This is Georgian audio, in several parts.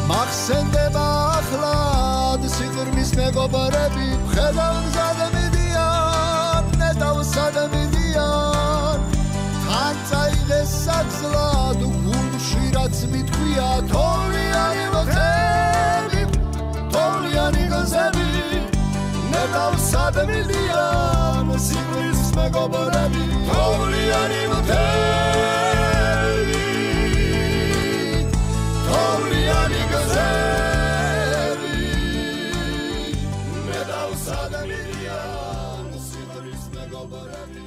Maxende baxlad siqrmis მეგობრები მხედავსად მიდიან ნეტავსად მიდიან თან წაიღეს საგზლად გულში რაც მითქვია თოვლიანი მოწები თოვლიანი გზები ნეტავსად მიდიან სიკვდილს მეგობრები თოვლიანი მოწები თოვლიანი გზები ნეტავსად მიდიან სიკვდილს მეგობრები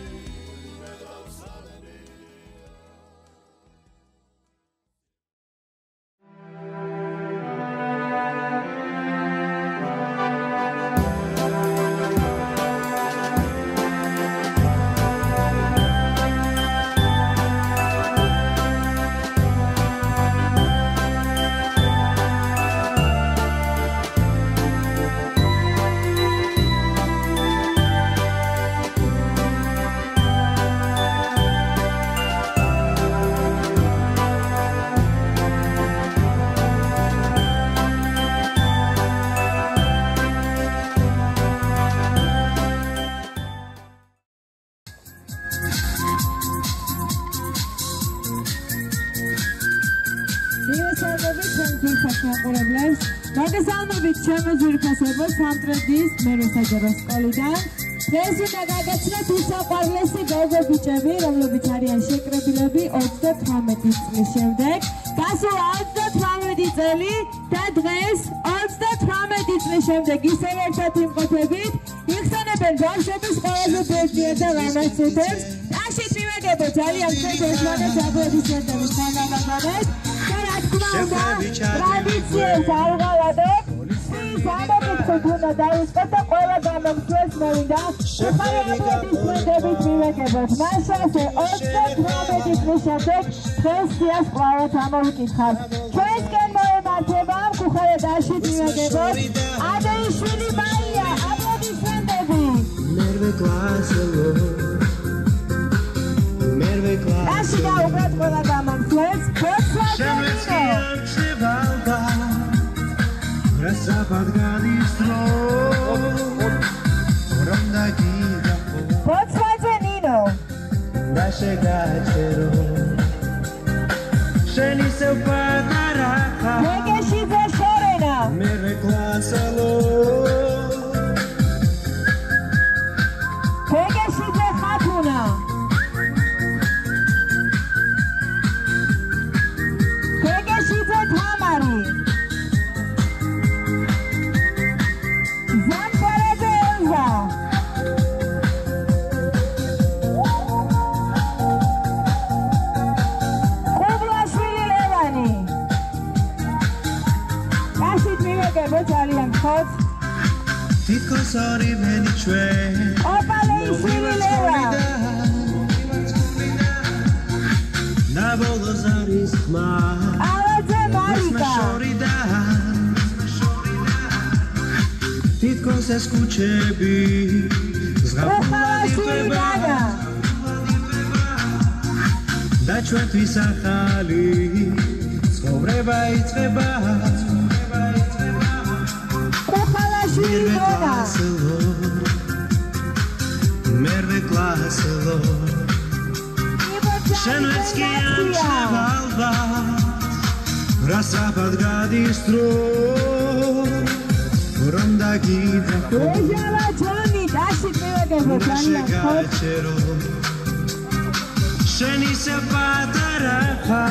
მოგესალმებით ჩემო ძვირფასებო სამტრედიის მერვე საჯარო სკოლიდან. დღეს უნდა გაგაცნოთ უსაყვარლესი გოგო ბიჭები, რომლებიც არიან შეკრებილები 38 წლის შემდეგ. გასულ 38 წელი და დღეს 38 წლის შემდეგ ისევ ერთად იმყოფებით, იხსენებენ ბავშვების ყველაზე ბედნიერ და ლამაზ წუთებს. ტაშით მივაგებო ძალიან ხეთ ერთმანეთს აპლოდისმენტების თანამაგონეთ. ტრადიციებს არ გავადებ, სამოგეთქვით უნდა დაიწყოთ და ყველა გამომცვლელს მოვიდა უხარე აპლოდისმენტებით მივაგებოთ. მაშასე 38 წლის შემდეგ დღეს სიას კვლავაც ამოვიკითხავთ. ჩვენსკენ მოემართება უხარე დაშით მივაგებოთ ადეიშვილი მაია, აპლოდისმენტები. დაში დაუბრათ ყველა გამომცვლელს. Potsvace Nino Pegeshidze Shorena Pegeshidze Khatuna Pegeshidze Tamari ძალიან ხოთ თითქოს ორივენი ჩვენ ოპალეიშვილი ლევა ნაბოლოს არის ხმა ალაძე მარიკა თითქოს ეს ქუჩები ზღაპრულად იყვება და ჩვენთვის ახალი ცხოვრება იწყება Merve klaselo Shenvets ki amchevalva Rasafat gadistro Ronda gidra Ejala Johnny dashit mevagebo ძალიან ხოთ Sheni se pataraha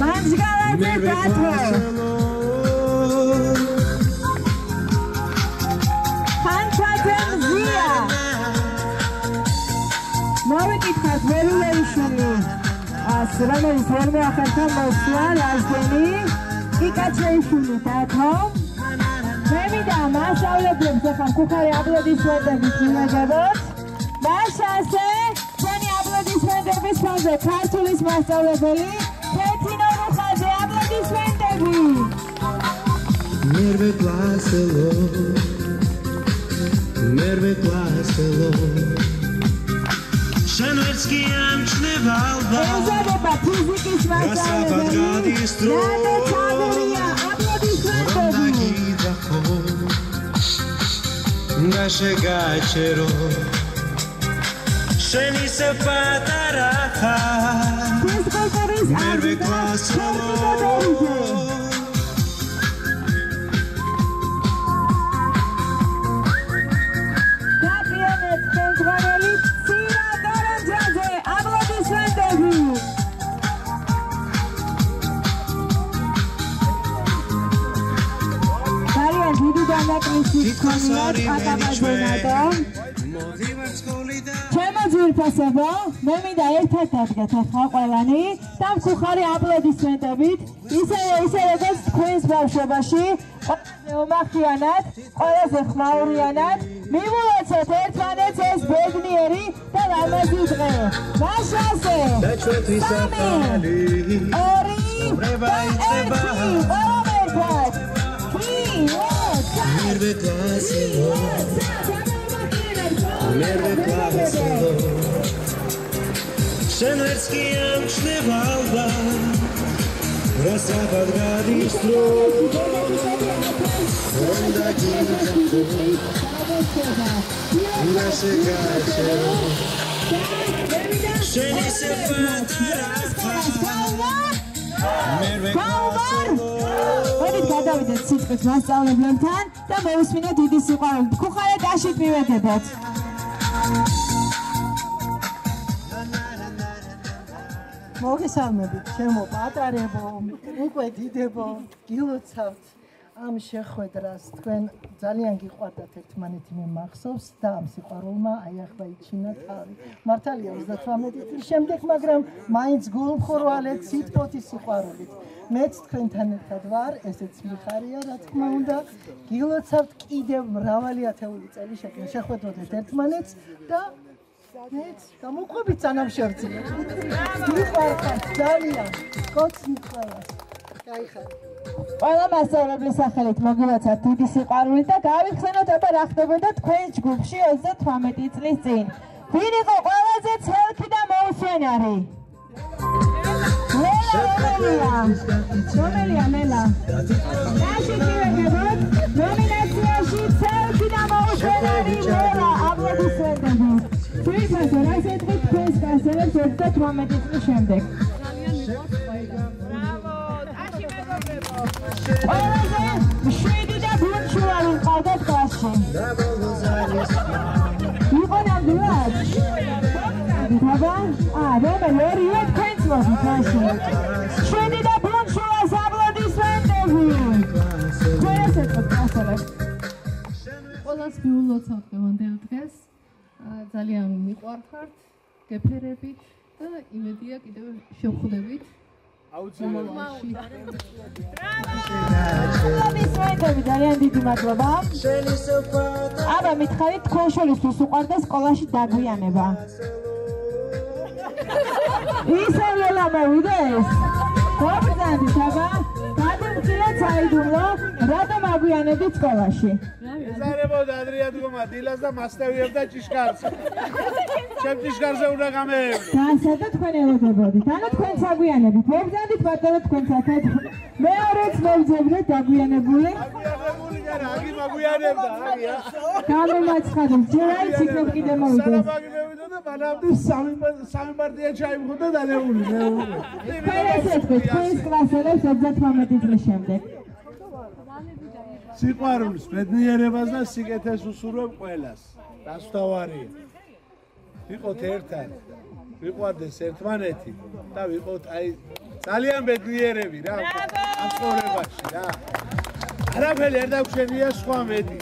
Manzgaladze dato მოვიკითხოთ ველულეიშვილი რომელიც ვერმე ახალთან მოსვლა ლაზდენი კიკაჩეიშვილი დათო მე მინდა მასწავლებლებს ახლა ქუხარი აპლოდისმენტებით მივაგებოთ მაშასე ჩვენი აპლოდისმენტების ფონზე ქართულის მასწავლებელი თეთინო რუხაძე აპლოდისმენტები მერვე კლასელო Shenverski amcheva alba Ezadeba fizikis masწავლებელი Nade Tagorია აპლოდისმენტები ურაში გაჩერო შენი საპატარა ხარ მერვე კლასელო ჩემო ძვირფასებო, მე მინდა ერთად დადგეთ ახლა ყველანი და მქუხარი აპლოდისმენტებით, ისე როგორც თქვენს ბავშვობაში, ყველაზე უმახიანად, ყველაზე ხმაურიანად მივულოცოთ ერთმანეთს ეს ბედნიერი და ლამაზი დღე. მაშასე! 3, 2, 1 შენერს კი ამჩნევალდა რასაბად გადისდრო უნდა გიძახო ურაში გაჩერო შენი საპატარა მოდით გადავიდეთ სიტყვით მასწავლებლებთან და მოვისმინოთ დიდი სიყვარული. მქუხარეთ აშით მივედებოთ. მოგესალმებით, ჩემო პატარებო, უკვე დიდებო, გილოცავთ ამ შეხვედრას. თქვენ ძალიან გიყვარდათ ერთმანეთი, მე მახსოვს და ამ სიყვარულმა აი ახლა იჩინა თავი. მართალია 38 წლის შემდეგ, მაგრამ მაინც გულმხურვალეთ სიტყვოთი სიყვარულით. მეც თქვენთან ერთად ვარ, ესეც მიხარია, რა თქმა უნდა. გილოცავთ კიდევ მრავალი ათეული წელი შეხვედროთ ერთმანეთს და მეც გამოყვებით წანამშერძია. მიხარხარ ძალიან, კოცნით ყველას. გაიხარეთ. ყველა მასწავლებლის სახელით მოგილოცავთ დიდი სიყვარული და გავიხსენოთ აბა რა ხდებოდა თქვენს ჯგუფში 38 წლის წინ. ვინ იყო ყველაზე ცელქი და მოუსვენარი? რომელია მელა? დაშით მივედებოთ ნომინაციაში ცელქი და მოუსვენარი მელა აპლოდისმენტები. ძვირფასო, რას ეთქვით თქვენს გასცემებს 38 წლის შემდეგ? ყველაზე მშვიდი და გულშუალი მყავდათ კლასში. იყო ნამდვილად? რომელი თქვენც მოდით მაშინ. მშვიდი და გულშუალს აპლოდისმენტები. თქვენ ეს ეთქვით გასცემებს. ყველას მიულოცავთ დღევანდელ დღეს. ძალიან მიყვარხართ, გეფერებით და იმედია კიდევ შევხვდებით. ძალიან დიდი მადლობა. აბა მითხარით თქვენ შორისთვის უყვარდა სკოლაში დაგვიანება. ისე ლელა მოვიდეს? გობრძანდით აბა, გადამხილეთ საიდუმლო, რატომ აგვიანებით სკოლაში? ეზარებოდა ადრიადგომა დილას და მასტევიებდა ჭიშკარს. ჩემ ჭიშკარზე უნდა გამეევლო. და სადა თქვენ ელოდებოდით? ანუ თქვენ საგვიანებით. მოგზანდით ბატონო თქვენ საათად. მეორეც მოვძებნეთ დაგვიანებული. აგვიანებული და რაგი მაგვიანებდა, აგია. გამომაცხადეთ, ჯერ არის იქნებ კიდე მოვიდეს. სალამაგი მევიდა და მანამდე სამი პარტია ჩაიმხოდა და ლეული. თქვენ ეს ეთქვით, თქვენს კლასელებს 38 წლის შემდეგ. სიყვარულს, ბედნიერებას და სიკეთეს უსურვებ ყველას. დასვთავარია. ვიყოთ ერთად, ვიყვარდეს ერთმანეთი და ვიყოთ აი ძალიან ბედნიერები რა ამ ცხოვრებაში რა. არაფერი არ დაგვშენია სხვა მეტი.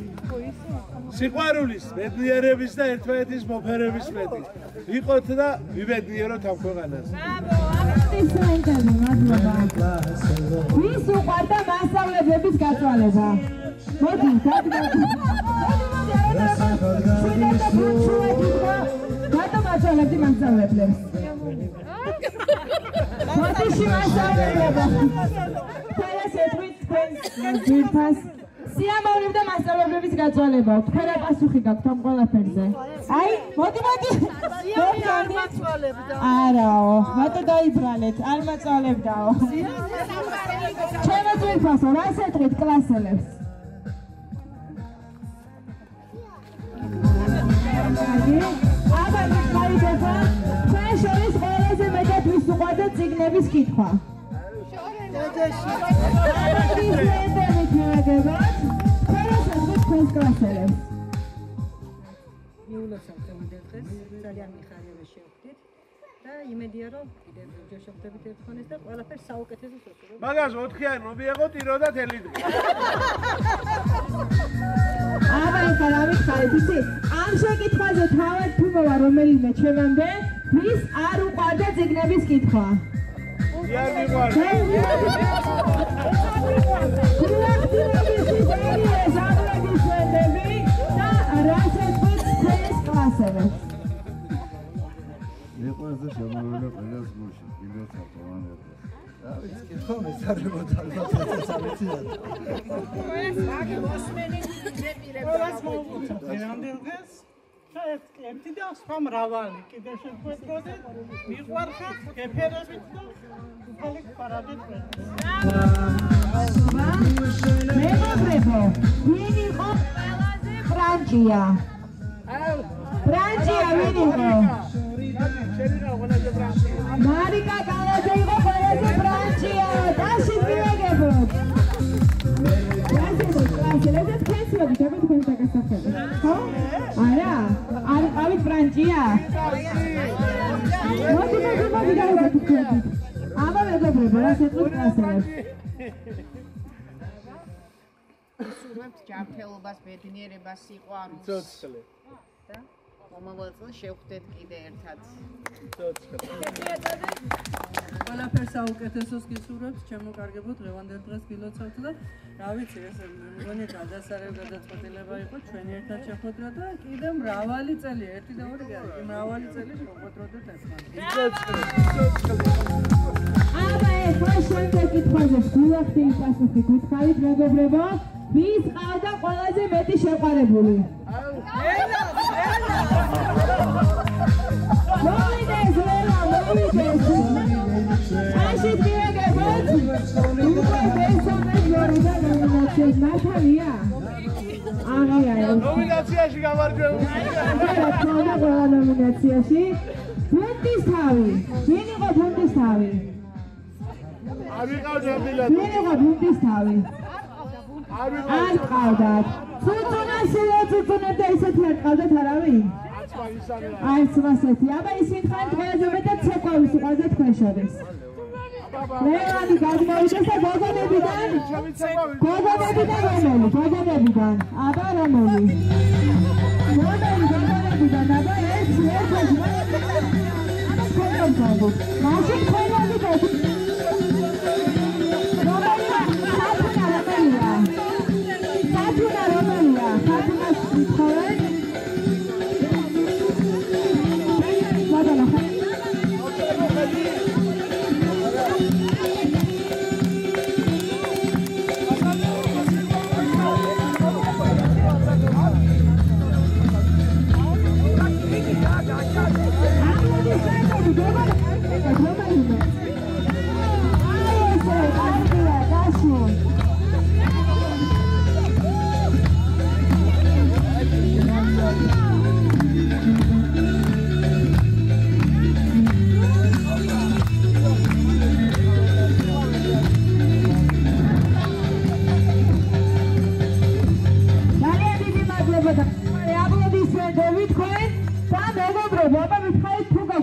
სიყვარულის, ბედნიერების და ერთმანეთის მოფერების მეტი. ვიყოთ და ვიბედნიეროთ ამ ქვეყანას. ვის უყვარდა მასწავლებლების გაწვალება? მოდი, რატომ აწვალებდი მასწავლებლებს? მოდიში მასწავლებლებო. ყველას ეთქვით თქვენს ძვირფას სიამოვნებდა მასწავლებლების გაწვალებაო. თქვენ რა პასუხი გაქვთ ამ ყველაფერზე? აი, მოდი. არ მაწვალებდა. არაო, მარტო დაიბრალეთ, არ მაწვალებდაო. ჩემო ძვირფასო, რას ეთქვით კლასელებს? აბა მიხარდება ჩვენ შორის ყველაზე მეტად ვის უყვარდა წიგნების კითხვა. ძალიან მიხარია შევხვდით და იმედია რომ კიდევ ჯოშობდებით ერთხანს და ყველაფერს საუკეთესოს ვუსურვებ. მაგას 4-იანი მობიეღოთ ირო და თელი დღე. აბა ეხლა რა ვიხარით იცი? ამ შეკითხვაზე თავად თუ მოვა რომელიმე ჩემამდე ვის არ უყვარდა წიგნების კითხვა? არ მიყვარს. მეყვარს შემოვიდა ყველას გულში, კიდევ საფრთხე. რა ვიცი, კითხვა მეზარებოდა ალბათ სამეცნიერო. ყველას მოვუწევთ ერთამდე დღეს. ერთი და სხვა მრავალი კიდევ შეგვეწოდეთ, მიყვარხართ, გეფერებით და უფალი გყარადეთ ყველას. მეგობრებო, ვინ იყო ყველაზე ბრანჭია? ბრანჭია ვინ იყო? მარიკა კალაძე იყო ყველაზე ბრანჭია. დაშით მივეგებოთ. კლასელებს ქენცლობთ, აბა თქვენ დაგასახელეთ. ხო? არა? არ ყავით ბრანჭია? მოდი დავიდეთ თქვენ. აბა მეგობრებო, რა შეწყვეტ კლასელებს? ვუსურვებთ ჯანმრთელობას, ბედნიერებას, სიყვარულს. ცოცხლე. და მომავალ წელს შევხვდეთ კიდე ერთად. ცოცხლე. ყველაფერს საუკეთესოს გისურვებთ, ჩემო კარგებო, დღევანდელ დღეს გილოცავთ და რა ვიცი, ეს მეგონი გადასარევ გადაწყვეტილება იყო, ჩვენ ერთად შეხვედრა და კიდე მრავალი წელი, 1 და 2 გარი, მრავალი წელი შეხვედროდეთ ერთმანეთს. აბა ეხლა შემდეგ კითხვაზე გულახდილი პასუხი გითხარით მეგობრებო, ვის ყავდა ყველაზე მეტი შეყვარებული? მოვიდეს ველა, მოვიდეს. აშით მივეგებოთ. უკვე მესამე ჯორიდან ნომინაციას მართალია? აღია ეს. ნომინაციაში გამარჯვებული. რა თქმა უნდა ყველა ნომინაციაში. ფუნტის თავი. ვინ იყო ფუნტის თავი? არ ვიყავდა ბილად. ვინ იყო ფუნტის თავი? არ ყავდათ. ცუცუნებდა ისეთი არ ყავდათ არავინ? არც მასეთი. აბა ისინი ხან ყველაზე მეტად ცეკვავის იყავდა თქვენ შორის. ლევანი გადმოვიდეს და გოგონებიდან რომელი? გოგონებიდან. აბა რომელი? გოგონებიდან. აბა ეს აბა მაშინ ყველანი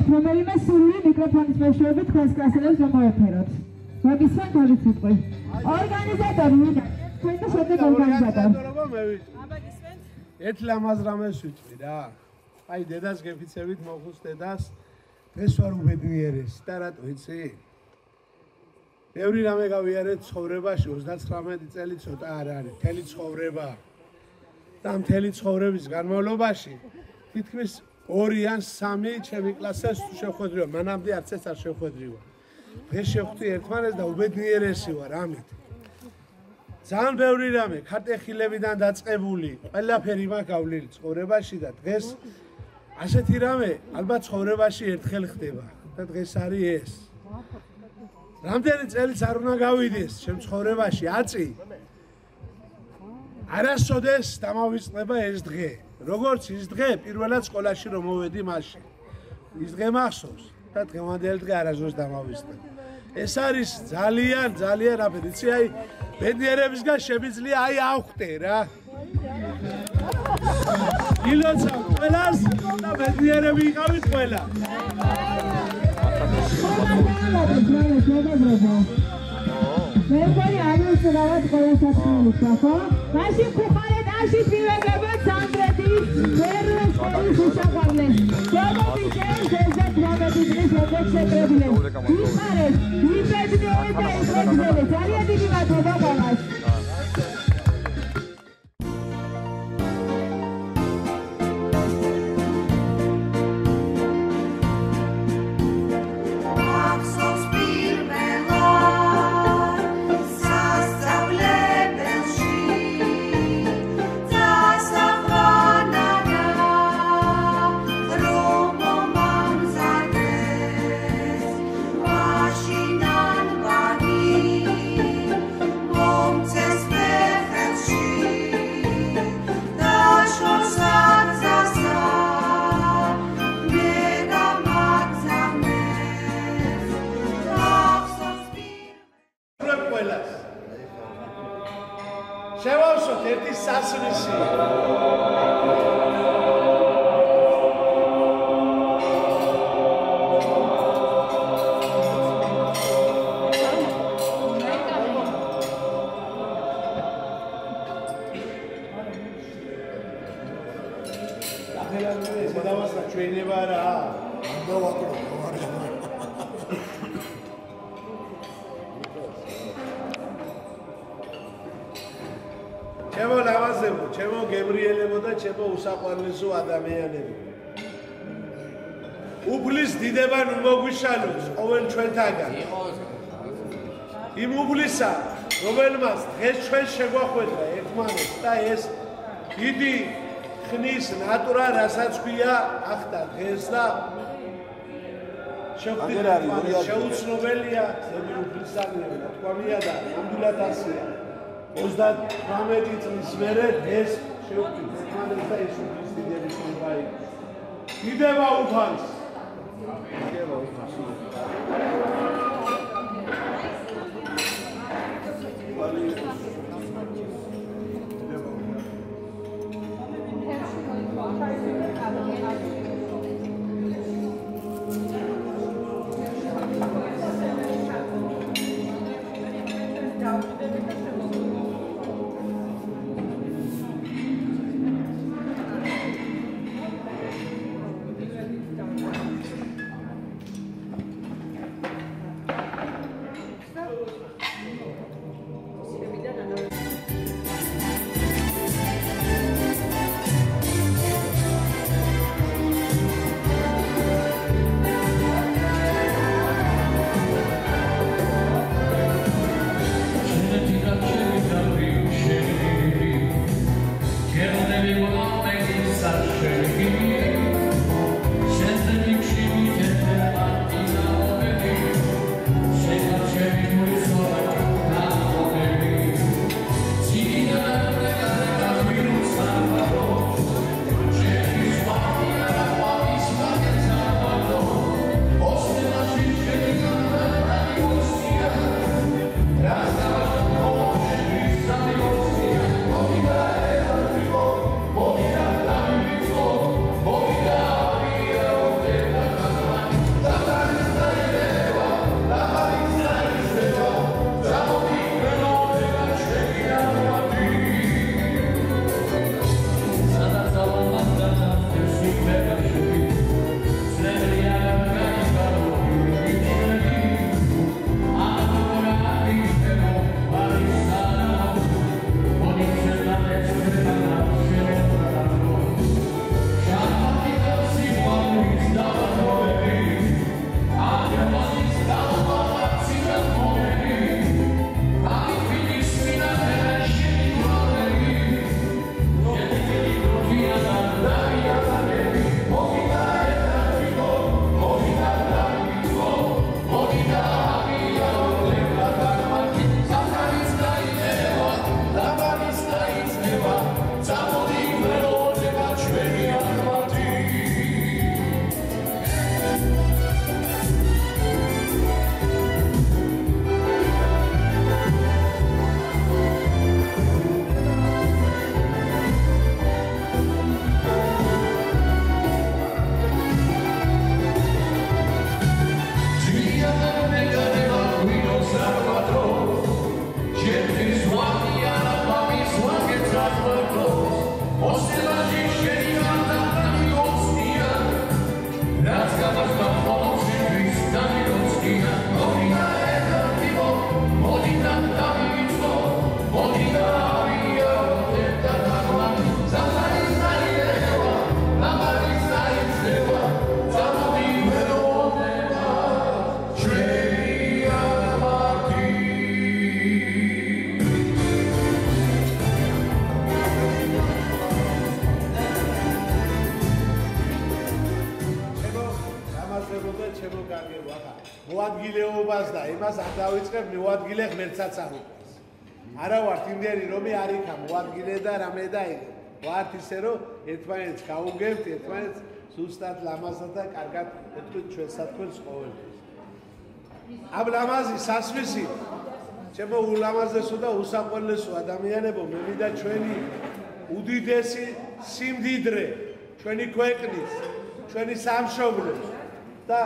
რომელიმე სრული მიკროფონის მეშვეობით თქვენს კლასელებს მომეფეროთ. მოგისმენთ ორი სიტყვი. ორგანიზატორი ვინაა? თქვენ და შემდეგ ორგანიზატორი. აბა გისმენთ? ერთ ლამაზ რამეს ვიტყვი რა. აი დედას გეფიცებით მოხუს დედას. ეს ვარ უბედნიერეს და რატო იცი? ბევრი რამე გავიარეთ ცხოვრებაში 39 წელი ცოტა არ არის. მთელი ცხოვრება. და მთელი ცხოვრების განმავლობაში თითქმის 2 ან 3 ჩემი კლასას თუ შეხვედრივა, მანამდე არც ეს არ შეხვედრივა. დღეს შევხვდი ერთმანეთს და უბედნიერესი ვარ ამით. ძალიან ბევრი რამე ქარტეხილებიდან დაწყებული, ყველაფერი მაქვს გავლილი ცხოვრებაში და დღეს ასეთი რამე ალბათ ცხოვრებაში ერთხელ ხდება და დღეს არის ეს. რამდენი წელიც არ უნდა გავიდეს ჩემ ცხოვრებაში აწი. არასოდეს დამავიწყდება ეს დღე. როგორც ის დღე პირველად სკოლაში რომ მოვედი მაშინ. ის დღე მახსოვს და დღევანდელი დღე არასდროს დამავიწყდა. ეს არის ძალიან რაფერი, იცი აი ბედნიერებისგან შემიძლია აი ავხტე რა. გილოცავ ყველას და ბედნიერები იყავით ყველა. მე მგონი აიუცრავად ყველასაცნობს, ხო? მაშინ ხუხალეთ აშით მივეგებოთ სამხრეთის მერვე სკოლის უსაყვარლეს. გოგობიჩებს ესეთ მომენტი დღის შემდეგ შეკრებილეთ. იხარეთ, იბედნიერეთ და იხრებილეთ. ძალიან დიდი მადლობა ყველას. შევავსოთ ერთი სასმისი. გადავასწრა ჩვენება რა. ჩემო ლავაზებო, ჩემო გებრიელებო და ჩემო უსაყვარლესო ადამიანებო. უფლის დიდება ნუ მოგვიშალოს ყოველ ჩვენთაგან. იმ უფლისა, რომელმაც დღეს ჩვენ შეგვახვედრა ერთმანეთს და ეს დიდი ხნის ნატურა, რასაც ქვია, ახდა დღეს და შეუცნობელია ზედი უფლისადმი, თქვამია და ნამდვილად ასეა. 38 წლის მერე დღეს შევხვდით ერთმანეთს და ეს უფლის დიდების ნება იყო. დიდება უფალს. მოადგილეობას და იმას არ დავიწყებ მოადგილე ღმერთსაც არ უყვარს. არა ვართ იმდენი რომ არ იქა მოადგილე და რამე და ვართ ისე რომ ერთმანეთს გაუგებთ, ერთმანეთს ზუსტად ლამაზად და კარგად ვეთქვით ჩვენ სათქმელს ყოველთვის. ამ ლამაზი სასმისი ჩემო ულამაზესო და უსაყვარლესო ადამიანებო მე მინდა ჩვენი უდიდესი სიმდიდრე ჩვენი ქვეყნის, ჩვენი სამშობლოს და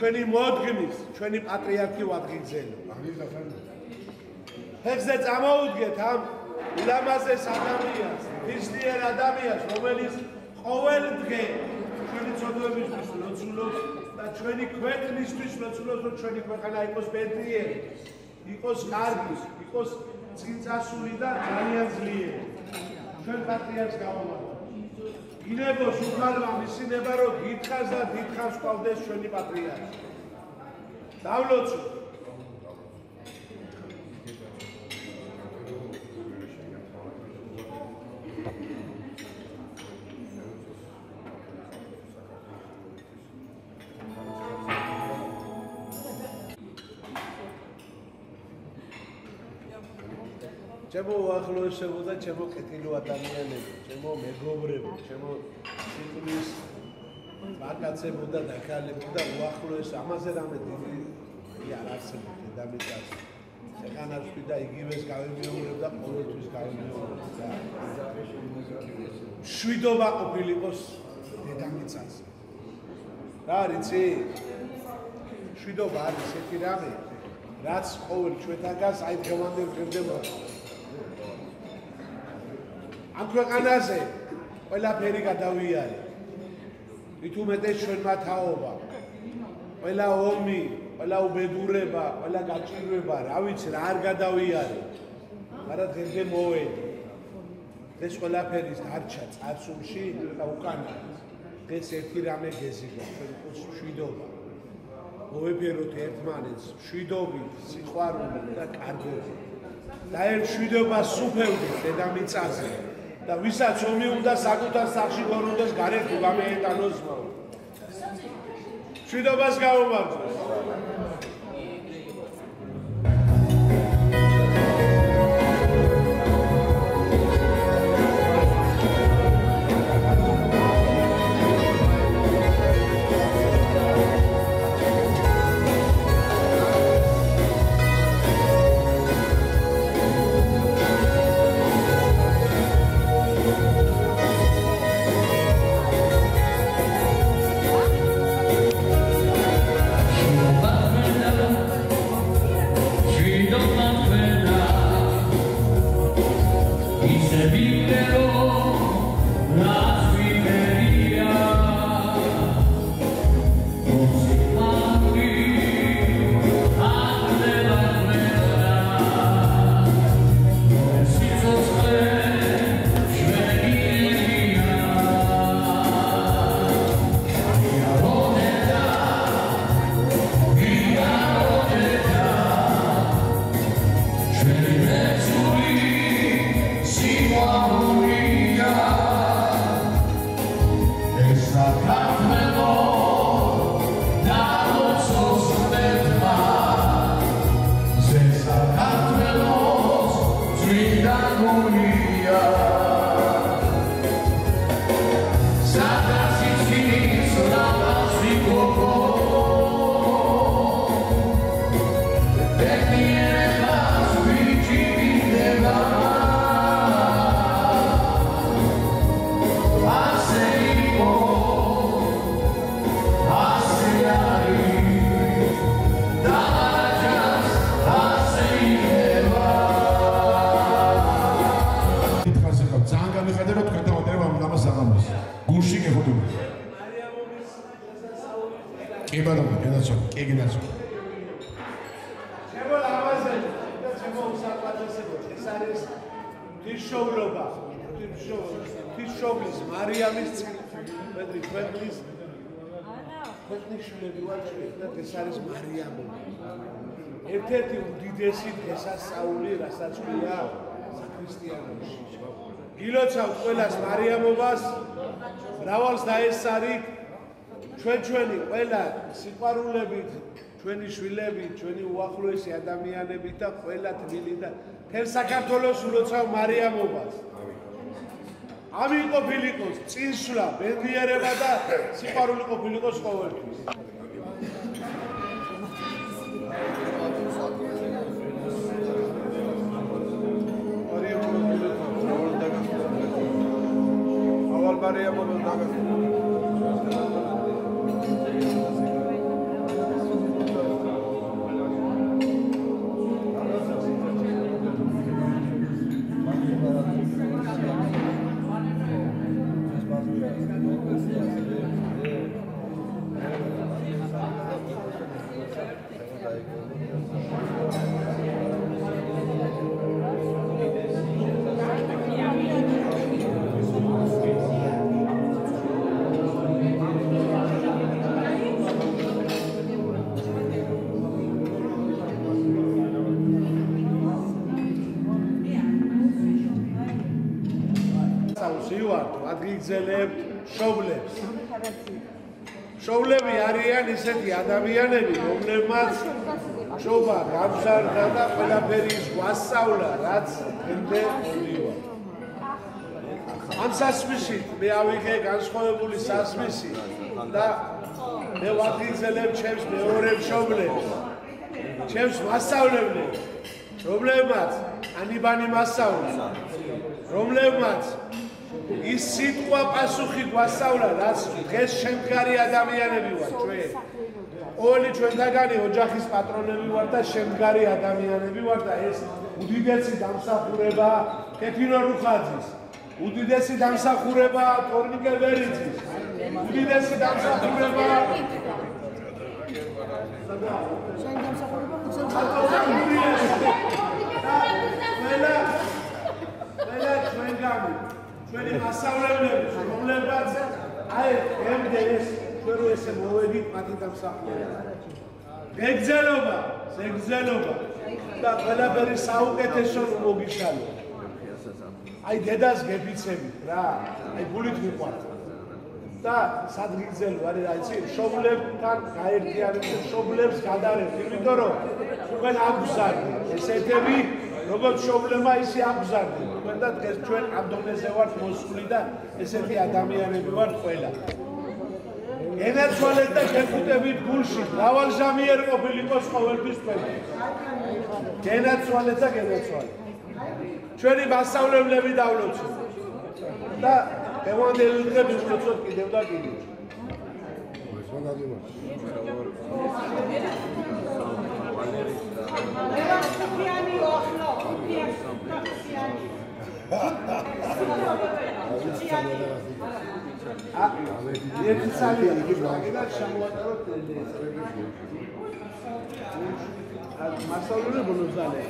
ჩვენი მოდგმის, ჩვენი პატრიარქი ვადგინძენო. ფეხზე წამოუდგეთ ამ ულამაზეს ადამიანს, ღირსიერ ადამიანს, რომელიც ყოველ დღე ჩვენი ცოდვებისთვის ლოცულობს და ჩვენი ქვეყნისთვის ლოცულობს, რომ ჩვენი ქვეყანა იყოს ბედნიერი, იყოს კარგი, იყოს წინწასული და ძალიან ძლიერი. ჩვენ პატრიარქს გავამართლეთ. ინებოს უხალვა მისინება რომ დიდხანს და დიდხანს ყავდეს ჩვენი პატრიარქი. დავლოცოთ. ჩემო უახლოესებო და ჩემო კეთილო ადამიანებო, ჩემო მეგობრებო, ჩემო სიკვდილის მაკაცებო და დაქალებო და უახლოეს ამაზე რამე დიდი არ არსებობს დედამიწას. შეყანავსვი და იგივეს გავიმეორებ და ყოველთვის გავიმეორებ და შვიდობა ყოფილიყოს დედამიწაზე. რა რიცი? შვიდობა არის ესეთი რამე, რაც ყოველ ჩვენთანგანს აი დღევანდელ დღემდე ამ ქვეყანაზე ყველაფერი გადავიარე. მით უმეტეს ჩვენმა თაობა, ყველა ომი, ყველა უბედურება, ყველა გაჭირვება, რა ვიცი რა არ გადავიარე. მაგრამ დღემდე მოვედი. ეს ყველაფერი დარჩა წარსულში და უკანა. ეს ერთი რამე გეზიგა, ჩვენ ყოს შვიდობა. მოვებიეროთ ერთმანეთს, შვიდობით, სიყვარული და კარგობით. და ერთ შვიდობას სუფევდით დედამიწაზე. და ვისაც ომი უნდა საკუთარ სახში გორუნდეს გარეთ უგამეეტანოს მაო. შვიდობას გავუმართლეთ. ერთ-ერთი უდიდესი დღესასწაული რასაც ქვია საქრისტიანოში. გილოცავთ ყველას მარიამობას, მრავალს დაესწარით, ჩვენი ყველა სიყვარულებით, ჩვენი შვილები, ჩვენი უახლოესი ადამიანები და ყველა თბილი და მთელ საქართველოს ულოცავ მარიამობას. ამი ყოფილიყოს წინსვლა, ბედნიერება და სიყვარული ყოფილიყოს ყოველთვის. გიგზელებთ შოვლებს. შოვლები არიან ისეთი ადამიანები, რომლებმაც შობა გამზარდა და ყველაფერი გვასწავლა, რაც დღემდე მოდივა. ამ სასმისით მე ავიღე განსხვავებული სასმისი და მე ვაგიგზელებ ჩემს მეორე მშობლებს, ჩემს მასწავლებლებს, რომლებმაც ანიბანი მასწავლა, რომლებმაც ის სიტყვა პასუხი გვასწავლა, რაც დღეს შემდგარი ადამიანები ვართ ჩვენ. ყოველი ჩვენთაგანი ოჯახის პატრონები ვართ და შემდგარი ადამიანები ვართ და ეს უდიდესი დამსახურება კეთინო რუხაძის, უდიდესი დამსახურება თორნიკე ვერიძის, უდიდესი დამსახურება ყველა ჩვენგანი ჩვენი მასწავლებლები, რომლებაც აი ემდე ეს ჩვენ რო ესე მოვედით მათი დამსახურება. გეგზელობა, ზეგზელობა და ყველაფერი საუკეთესო მოგიშალო. აი დედას გეფიცებით რა, აი გულით მიყვართ. და სად გიგზელო, არის შობლებთან გაერთიანებით, შობლებს გადარეთ, იმიტომ რომ თქვენ აგზარდით ესეთები როგორც შობლებმა ისე აგზარდით. და დღეს ჩვენ ამ დონეზე ვართ მოსული და ესეთი ადამიანები ვართ ყველა. ენაცვალეთ და გეკუტებით გულში, მრავალჟამიერი ყოფილიყოს ყოველთვის თქვენი. გენაცვალეთ და გენაცვალეთ. ჩვენი მასწავლებლები დავლოცოთ და ევანგელიური დღები ვლოცოთ კიდევ და კიდევ. ერთი ძალიან იგი მაგიდან შემოვატაროთ ეს. მასწავლებელი ბოლოზალე.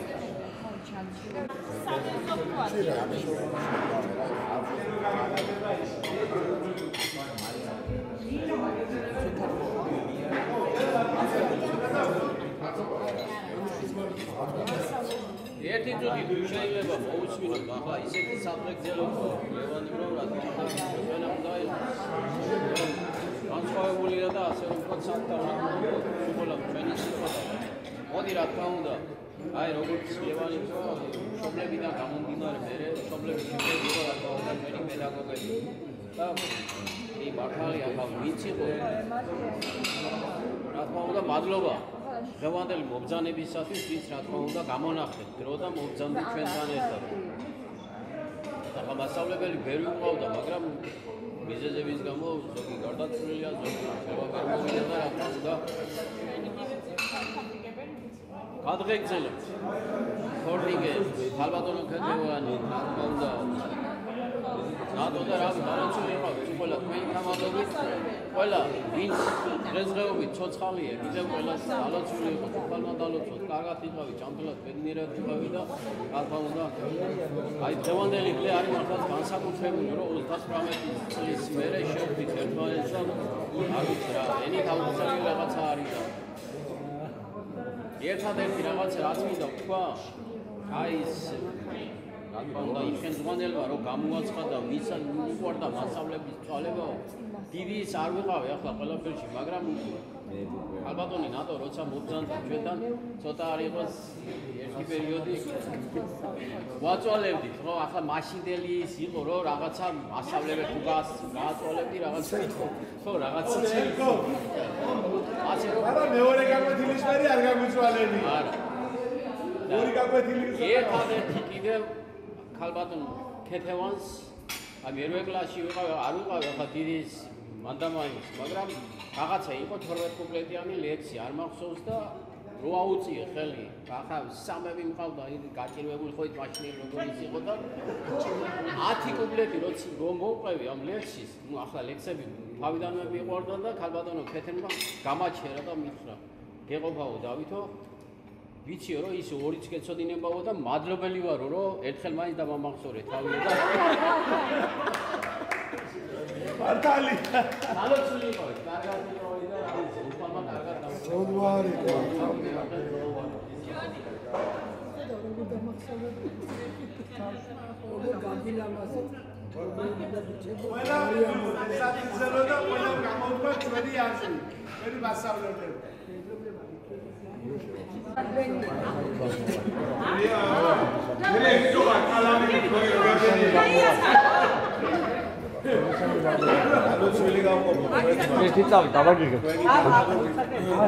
ერთი წუთი შეიძლება მოусმინოთ, ახლა ისეთი საფრთხეობა ლევანიბროვნად ჩვენ უნდა განსხვავებულია და ასე ვთქვათ საფრთხე სულ ჩვენი სიტყვა. მოდი რა თქმა უნდა, აი როგორც ლევანიბრო შობლებიდან გამომდინარე მერე შობლების შეფერება რა თქმა უნდა ჩვენი პედაგოგები და ის მართალია ახლა ვინც იყო რა თქმა უნდა მადლობა დღევანდელი მობრძანებისათვის, ვინც რა თქმა უნდა გამონახეთ დრო და მობრძანდი ჩვენთან ერთად. ახლა მასწავლებელი ბევრი უყავდა, მაგრამ მიზეზების გამო ზოგი გარდაცვლილია, ზოგი შევა ვერ მოვიდა და რა თქმა უნდა გადღეგრძელებთ. თორნიკე, ხალბატონო ქეთევანი, რა თქმა უნდა ნატო და რავი დალოცული იყავით ყველა თქვენი გამარჯვებით ყველა ვინც დღესდღეობით ცოცხალია კიდევ ყველას დალოცული იყო თვალმა დალოცოთ კარგად იყავით ჯანმრთელად ბედნიერად იყავით და რა თქმა უნდა აი დღევანდელი დღე არის მართლაც განსაკუთრებული რომ 39 წლის მერე შევხვდით ერთმანეთს და არ ვიცი რა ენით აუცილებელი რაღაცა არის და ერთადერთი რაღაცა რაც მინდა ვთქვა აი ეს და იხენძღვანელმა რომ გამოაცხადა ვისა უყვარდა მასწავლებლების წვალებაო დიდი ის არ ვიყავი ახლა ყველაფერში მაგრამ ალბათონი ნატო როცა მობრძანდა ჩვენთან ცოტა არ იყოს ერთი პერიოდი ვაწვალებდით ხო ახლა მაშინდელი ის იყო რომ რაღაცა მასწავლებელი თუ გააწვალებდი რაღაცა ხო რაღაცა არა მეორე გაკვეთილის მერი არ გაგვიწვალები არა ორი გაკვეთილი ერთადერთი კიდევ ქალბატონ ქეთევანს აი მერვე კლასში ვიყავ არ ვიყავ ახლა დიდი მანდამაინს მაგრამ რაღაცა იყო 12 კუპლეტიანი ლექსი არ მახსოვს და რო აუწიე ხელი ახლა სამები მყავდა გაჭირვებული ხო მაშინელი როგორიც იყო და 10 კუპლეტი რომ მოვყევი ამ ლექსის ნუ ახლა ლექსები თავიდანვე მიყვარდა და ქალბატონო ქეთენმა გამაჩერა და მითხრა გეყოფაო დავითო ვიციო რომ ის ორიც გეცოდინებაო და მადლობელი ვარო რომ ერთხელ მაინც დამამახსოვრე თავი და მართალი ალოცული იყო კარგად იყავი და რა ვიცი უბრალოდ კარგად სოდვარი ყველა სატიცელო და ყველა გამოუდგა ჩვენი აზრი ჩვენი მასწავლებლები ერთი წავი დავაგიგე.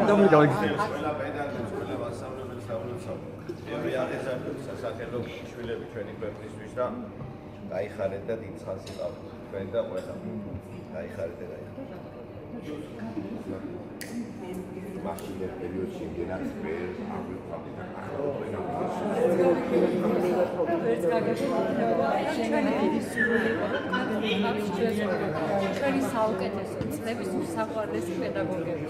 დამი დავაგიგე. ყველა პედაგოგი, ყველა მასწავლებელი საუბრობს. მე აღესაბამებ სასახელო შვილები ჩვენი ქვეყნისთვის და გაიხარეთ და დიდ ხანს იყავთ. თქვენ და ყველა. გაიხარეთ და გაიხარეთ. მაშინდელ პერიოდში გენაც მე აღვიქვამდი და ჩვენი დიდი სურვილი ჩვენი საუკეთესო წლების უსაყვარლესი პედაგოგები.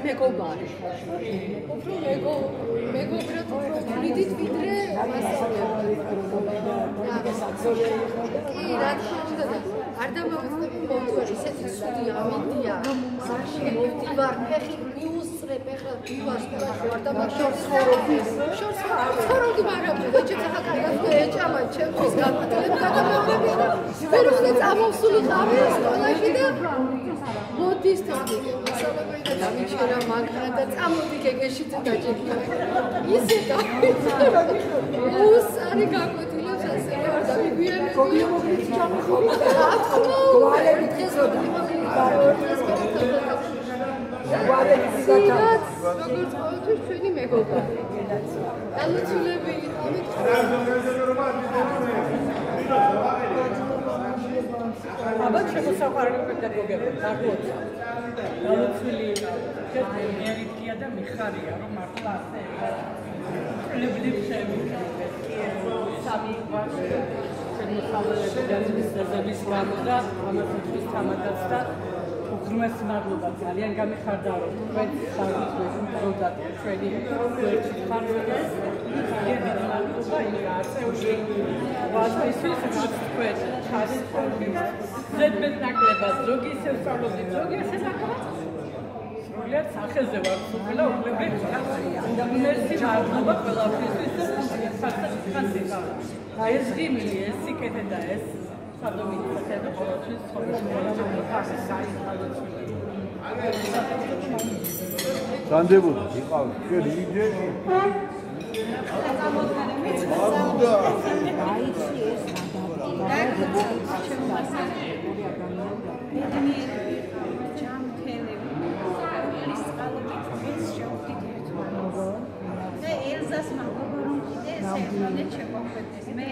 მეგობარი. მეგობრად ვიდით ვიდრე მასწავლებელი. კი, რა თქმა უნდა, არ დამავიწყებ მომწვევი, ისეთი ცუდი ამინდია. სახში მოვდივარ, ფეხი მიუსწრებ, ეხლა ვივარ და ვარ და შორს ხოროდი მარაბა, ეჭებს ახლა კარგად ეჭამა, ჩემთვის განმარტლებ გადამოღები და ვერ ვხდი წამოვსული ხარ სკოლაში და მოდის თამბიკე, მასწავლებელი და დამიჩერა მაგრა და წამოდი გეგეში და დაჭიქნა. ისე დავიწყე. უს არის გაკვეთილებს ასე ვარ და მიგვიანები მოგიც ჩამოხომა და რა თქმა უნდა დღეს რომ როგორც ყოველთვის ჩვენი მეგობრები. ალოცულები იყავით. აბა შემოსაყვარებელი პედაგოგები დაგოცა. ალოცული მერიტია და მიხარია რომ მართლა ასე ლებლიფშები სამი შემოსავლების გამო და ამასთვის თამადაც და უღრმეს მადლობა ძალიან გამიხარდა რომ თქვენ დავიწყეთ ჩვენი გვერდით ხარჯებს ძალიან დიდი მადლობა იმ აწევში ვაჟისთვის რაც თქვენ ჩასწავლით ზედმეტ ნაკლებად ზოგი ისევ სწავლობდით ზოგი ასე ნაკლებად სრულიად სახეზე ვარ სულ უბრალოდ მერსი მადლობა ყველაფრისთვის და ეს ღიმილი ეს სიკეთე და ეს სადომინიცე და ყოველთვის სანდებოდა იყავ ჩვენ იძები მე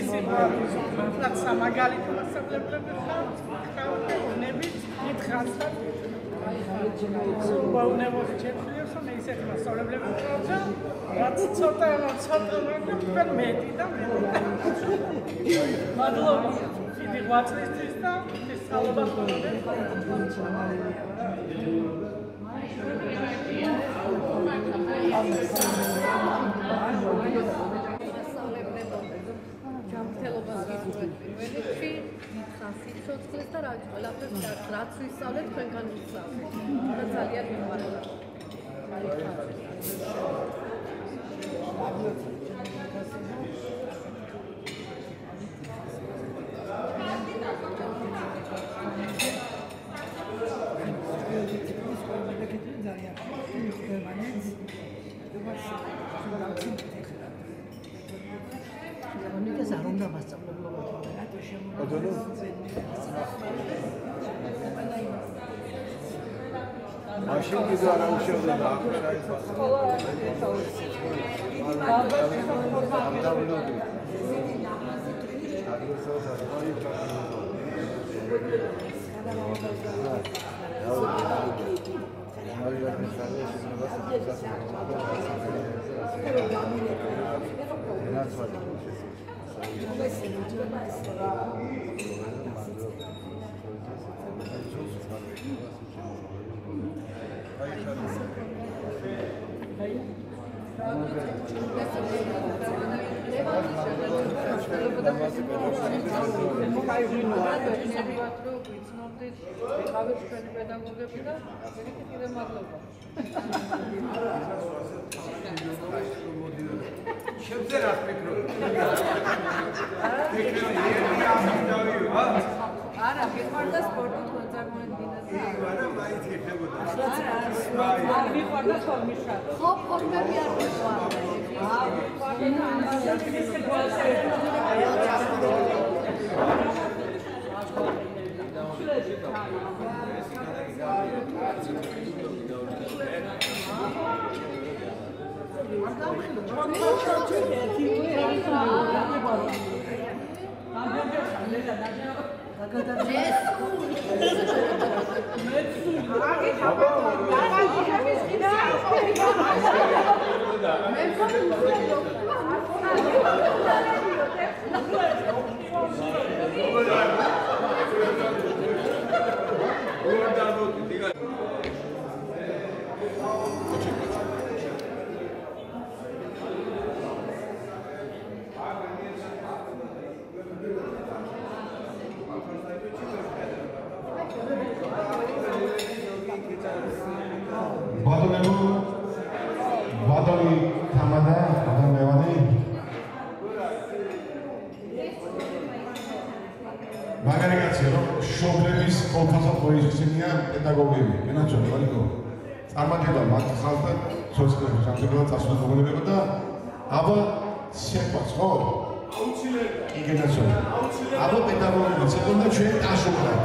მართლაც სამაგალითო მასწავლებლები ხართ, უნებით მითხართ. უაუნებოდ შეგვიძლია რომ ისეთი მასწავლებლები ვქრათ, რაც ცოტა მაგრამ მეტი და მეტი. მადლობა. დიდი ღვაწლისთვის და სწავლობა ჯანმრთელობას ვიწყებთ პირველ რიგში, დიდხანს სიცოცხლეს და რაც ვისწავლეთ თქვენგან ვისწავლეთ. და ძალიან მიყვარხარ. ამიტომაც არ უნდა მასწავლებლობა რატო მაშინ კიდე არ უშევდა და ახლა შევძე რა ფიქრობ? არა, მიყვარდა სპორტი თქვენ წარმოედგინეთ. არა, მაინც გიხდებოდა. არ მიყვარდა ფორმიშა. ხო, ფორმები არ მიყვარდა. ბატონი თამადა, ბატონი მევანი. მაგარი კაცია, რომ შობლების კონფასად მოიხსენია პედაგოგები. ენაჩვენი ვალიკო. წარმატება მათ ხალხთან სოციალურ სამშობლოა წასულიყო და აბა შეყვას, ხო? აუცილებლად. კი გენაჩვენი. აბა პედაგოგები ცეკონდა ჩვენ დაშოქრათ.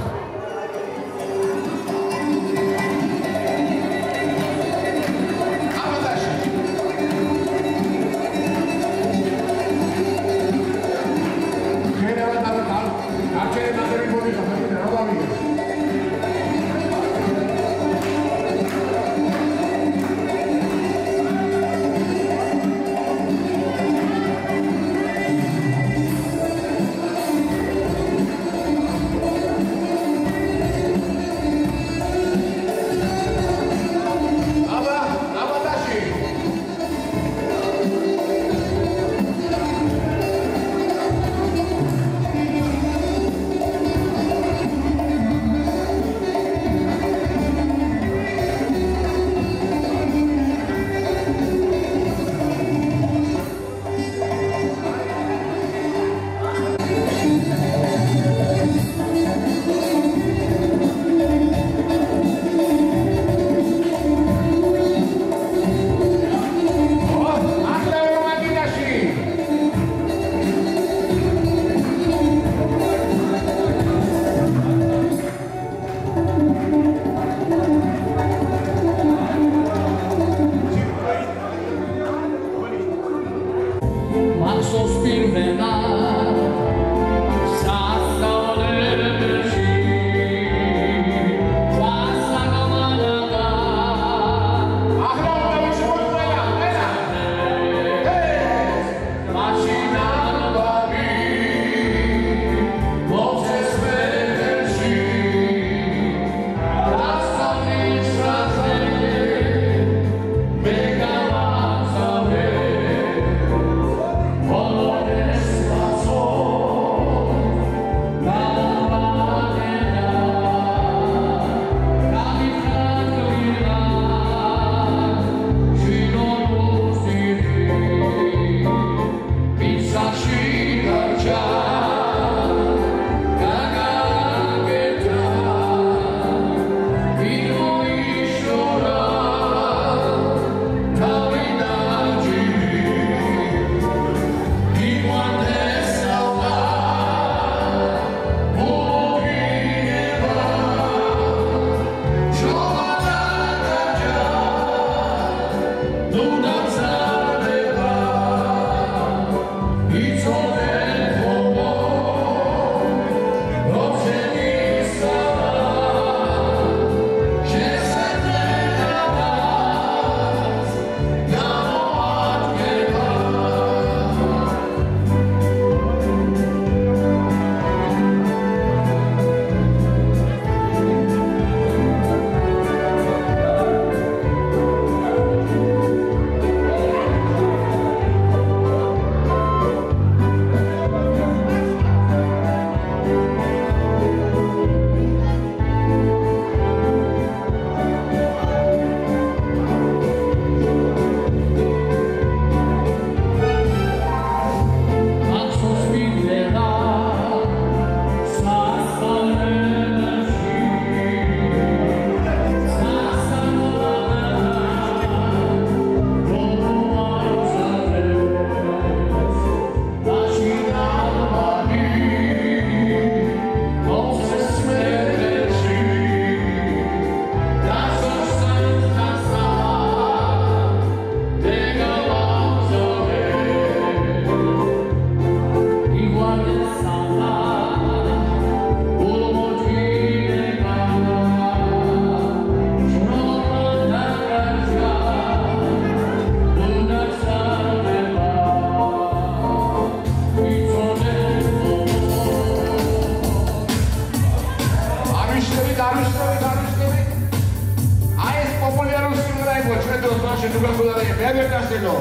tu calcola de me había castelo.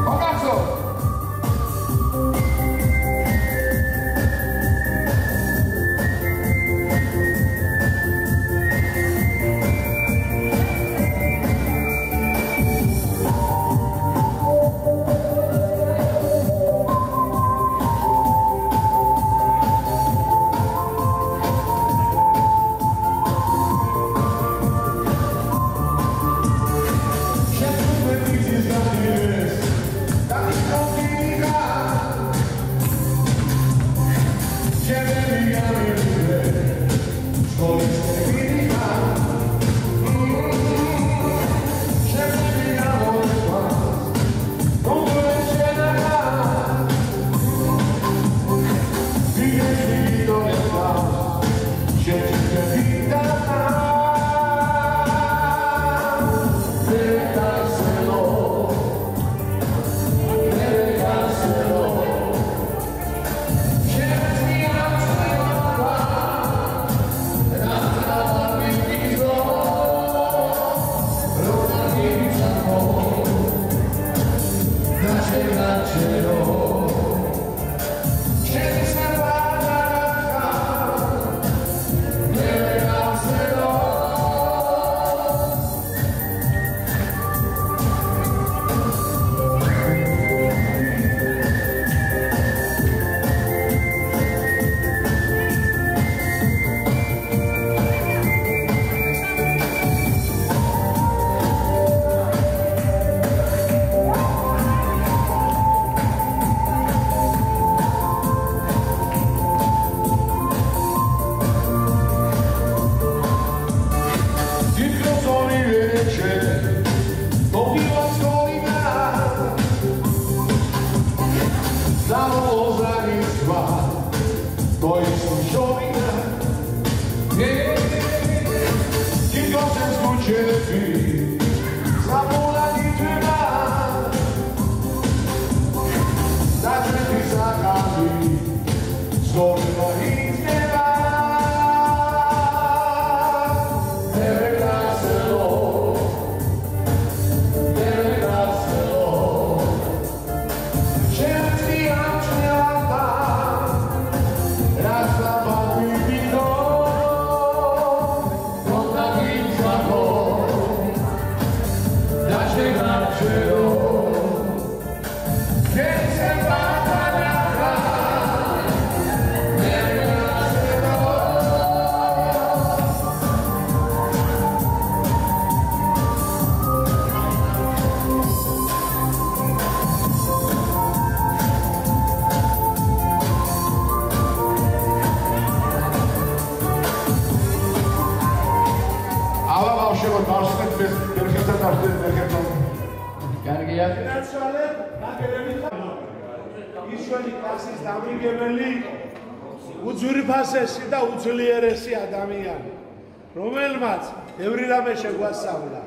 Ocaso. უძვირფასესი და უძლიერესი ადამიანი, რომელმაც ბევრი რამე შეგვასწავლა.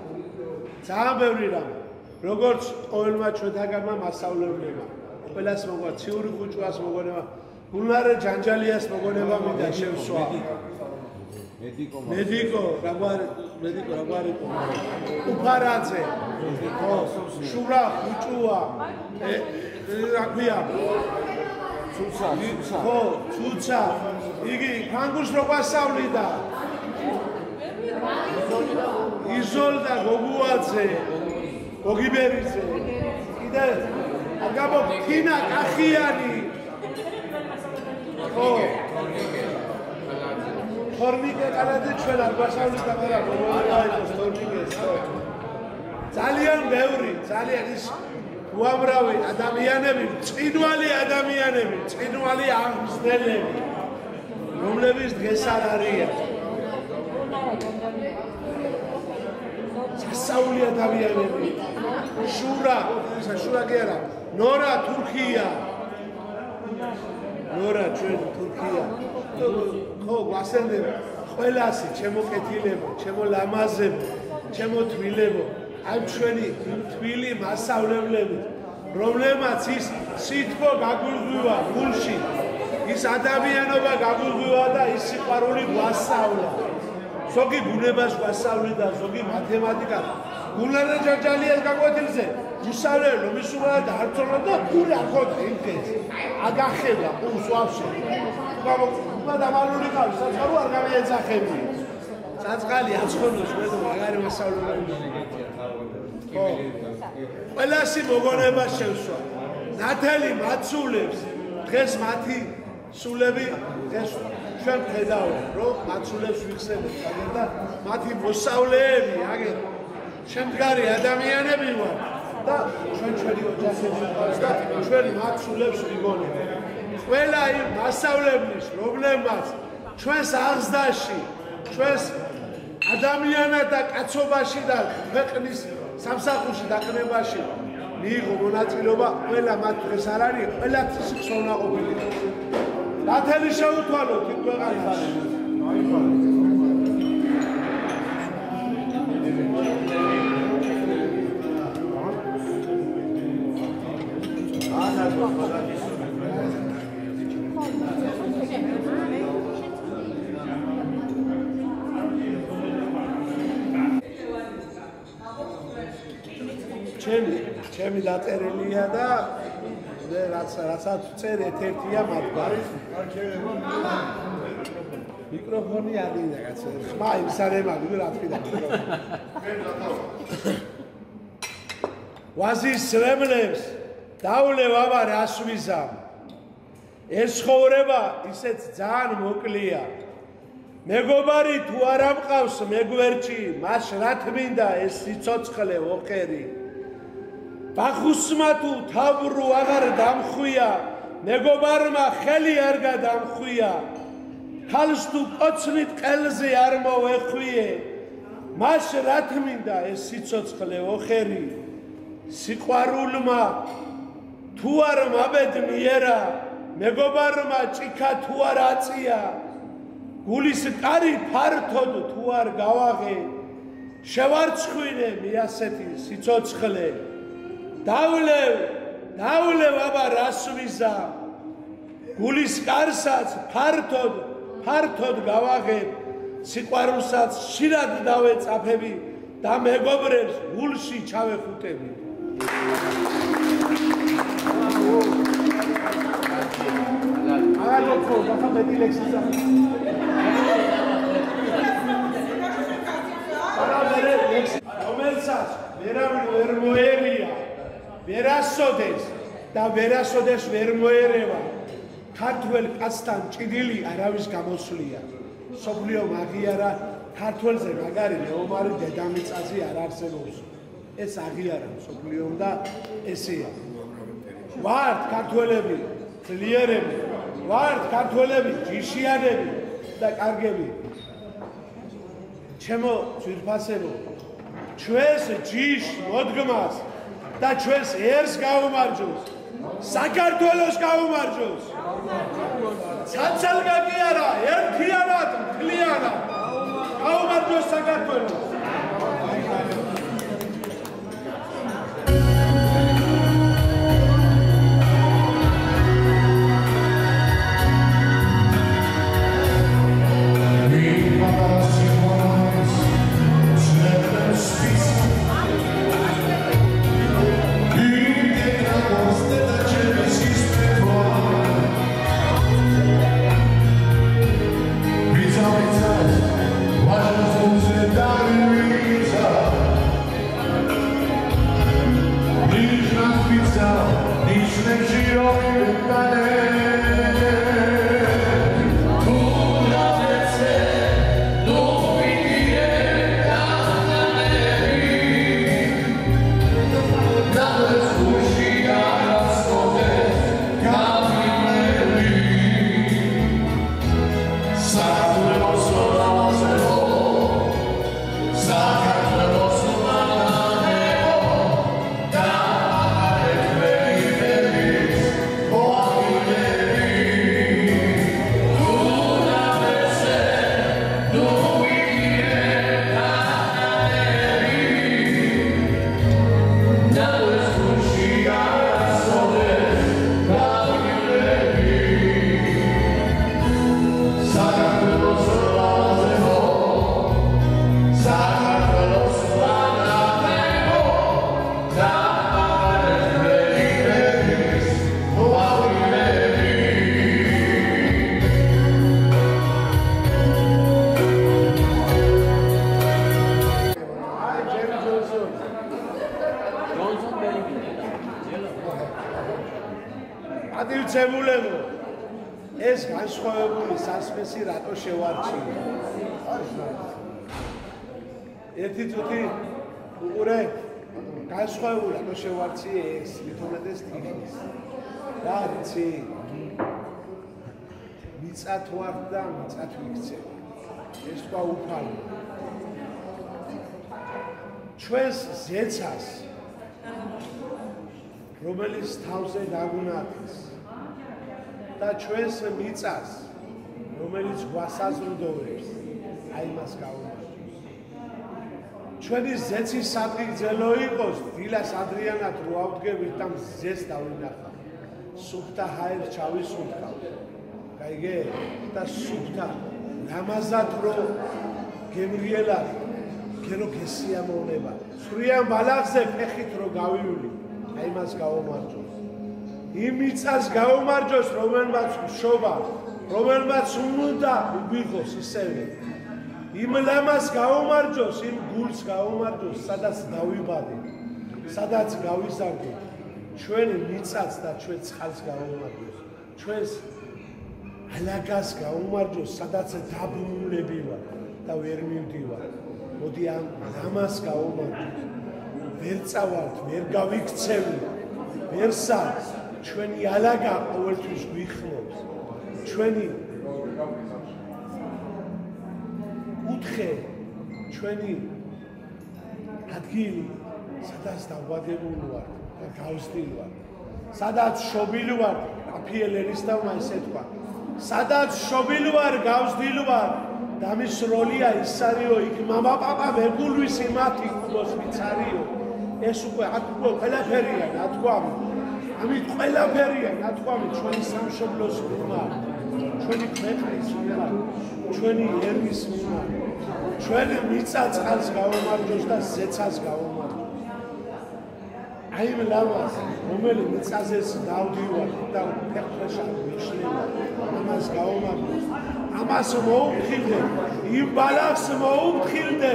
ძალიან ბევრი რამე. როგორც ყოველმა ჩვენთაგანმა მასწავლებლებმა. ყველას მოგვა ციური ხუჭვას მოგონება, გულნარე ჯანჯალიას მოგონება მინდა შევსვა. მედიკო, რაგვარი უფარაძე, შურა ხუჭუა, რა ქვია? ცუცა, იგი ფანგუს რო გვასწავლიდა. იზოლდა გოგუაძე, გოგიბერიძე, კიდე აგაბო თინა კახიანი. ხო. თორნიკე კალაძე ჩვენ არ გვასწავლიდა, მაგრამ მოაიყოს თორნიკეს. ძალიან ბევრი, ძალიან ის უამრავი ადამიანები, წინვალი ადამიანები, წინვალი აღმზრდელები, რომლებიც დღეს არ არიან. სასაული ადამიანები. შურა კი არა, ნორა თურქია. ნორა ჩვენ თურქია. ხო, გვასწენდება ყველასი, ჩემო კეთილებო, ჩემო ლამაზებო, ჩემო თვილებო. აი ჩვენი თვილი მასწავლებლები, რომლებმაც ის სითბო გაგულღვივა გულში, ის ადამიანობა გაგულღვივა და ის სიყვარული გვასწავლა. ზოგი ბუნებას ვასწავლიდა, ზოგი მათემატიკა. გულანა ჯაჯალიას გაკვეთილზე უსავლელო მისულა და არწოლა და გული ახოდა იმდენს. აგახება ყურს ვაფშე. უმა დამალული ყავს, საწყალო არ გამიეძახები. საწყალი აცხონოს მე და მაგარი მასწავლებელი. ყველასი მოგონება შევსვა. ნათელი მაცულებს დღეს მათი სულები დღეს ჩვენ ხედავთ რომ მაცულებს ვიხსენებთ და მათი მოსავლეები აგერ შემდგარი ადამიანები ვართ და ჩვენი ოჯახები ვართ და ჩვენ მაცულებს ვიგონებთ. ყველა იმ მასწავლებლის პრობლემას ჩვენს აღზრდაში, ჩვენს ადამიანად და კაცობაში და ქვეყნის სამსახურში დაყენებაში მიიღო მონაწილეობა, ყველა მათ დღეს არ არის, ყველათი ხსოვნა ყოფილი. ნათელი შეუთვალოთ იმ ქვეყანაში. ჩემი დაწერილია და რასაც წერ ერთ-ერთია მაგარი. მიკროფონი ადიდა კაცო. ხმა იმსარემალი რა თქმა უნდა. ვაზის სრემლებს დავლევ აბარ ასვიზამ. ეს ცხოვრება ისეც ძალიან მოკლეა. მეგობარი თუ არ ამყავს მეგვერჩი, მას რა თმინდა ეს სიცოცხლე ოხერი. ბახუსმა თუ თავბრუ აღარ დამხვია, მეგობარმა ხელი არ გადამხვია. ხალს თუ კოცნით ყელზე არ მოვეხვიე, მას რა თმინდა ეს სიცოცხლე ოხერი. სიყვარულმა თუ არ მაბედნიერა, მეგობარმა ჭიქა თუ არ აწია. გულის კარი ფართოდ თუ არ გავაღე, შევარცხვინე მე ასეთი სიცოცხლე. დავლევ აბა რას ვიზა, გულის კარსაც ფართოდ გავაღებ, სიყვარულსაც ხშირად დავეწაფები და მეგობრებს გულში ჩავეხუტები. აგალოქო და მეტი ლექსისა. რომელსაც ვერავინ ვერ მოერია, ვერასოდეს და ვერასოდეს ვერ მოერევა. ქართველ კაცთან ჭიდილი არავის გამოსვლია. სოფლიო მაგიარა ქართველზე მაგარი მეომარი დედამიწაზე არ არსებობს. ეს აღიარა სოფლიომ და ესეა. ვართ ქართველები ძლიერები, ვართ ქართველები ჯიშიანები და კარგები. ჩემო ძვირფასებო, ჩვენს ჯიშ მოდგმას და ჩვენს ერს გაუმარჯოს, საქართველოს გაუმარჯოს. ცალ-ცალ კი არა, ერთიანად, მთლიანად გაუმარჯოს საქართველოს. Why გამზებულებო ეს განსხვავებული სასმესი რატო შევარჩიე ერთი წუთი უყურე განსხვავებული რატო შევარჩიე ეს მithumetes ტიპის რა ვიცი მიწათ ვარ და მიწათ ვიქცე ეს თქვა უფალი ჩვენს ზეცას რომელიც თავზე დაგუნათის და ჩვენს მიწას რომელიც გვასაზრდოვებს აი მას გავუმართოს ჩვენი ზეცის სადგრძელო იყოს დილას ადრიანად რო ავდგებით და მზეს დავინახავ სუფთა ჰაერს ჩავისუნთქავ გაიგე და სუფთა ნამაზად რო გემრიელად გერო გესიამოვნება სრიან ბალახზე ფეხით რო გავივლი აი მას გავუმარჯოს იმ მიწას გავუმარჯოს რომელმაც მშობა რომელმაც უნდა უგვიღოს ისევე იმ ლამას გავუმარჯოს იმ გულს გავუმარჯოს სადაც დავიბადე სადაც გავიზარდე ჩვენ მიწას და ჩვენ ცხალს გავუმარჯოს ჩვენს ალაგას გავუმარჯოს სადაც დაბრუნებული ვარ და ვერ მივდივარ მოდი ამ ლამას გავუმარჯოს ვერ წავალთ ვერ გავიქცევი ვერსა ჩვენი ალაგა ყოველთვის გვიხმობს ჩვენი უთხე ჩვენი ადგილი სადაც დავადებული ვარ და გავსდილი ვარ სადაც შობილი ვარ აფიელერისტავმა ესე თქვა სადაც შობილი ვარ გავსდილი ვარ და მის როლია ის არისო იქ მამა პაპა ვერ გულვის იმათი კუბოს ვიცარიო ეს უკვე აკუბო ყველაფერია ნათქვამი ამით ყველაფერია ნათქვამი ჩვენი სამშობლოს მიმართ ჩვენი ქვეყნის მიმართ ჩვენი ერნის მიმართ ჩვენი მიწა წყალს გავუმარჯოს და ზეცას გავუმარჯოს აი იმ ლამას რომელიც მიწაზეც დავდივარ და ფეხშა მიშლება ამას გავუმარჯოს ამას მოუფხილდე იმ ბალახს მოუფხილდე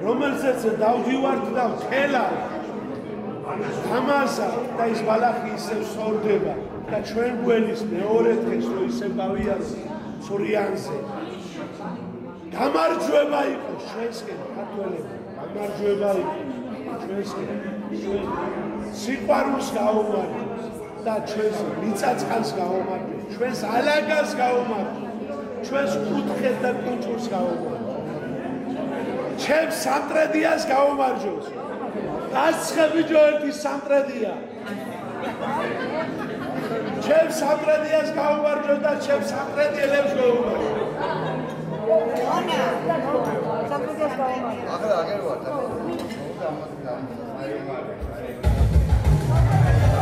რომელზეც დავდივართ და ვთელა ამასა და ის ბალახი ისევ სორდება და ჩვენ გველის მეორე დღეს რო ისევ გავიარს სურიანზე გამარჯვება იყოს ჩვენსკენ ქართველებო გამარჯვება იყოს ჩვენსკენ ჩვენ სიყვარულს გავუმარჯოს და ჩვენს მიწაწყალს გავუმარჯოს ჩვენს ალაგას გავუმარჯოს ჩვენს კუთხეს და კუჭურს გავუმარჯოს ჩემს სამტრედიას გავუმარჯოს გასწრები ჯოერთი სამტრედია ჩემს სამტრედიას გავუმარჯოს და ჩემს სამტრედიელებს გავუმარჯოს ახლა აგერ ვარ და I'm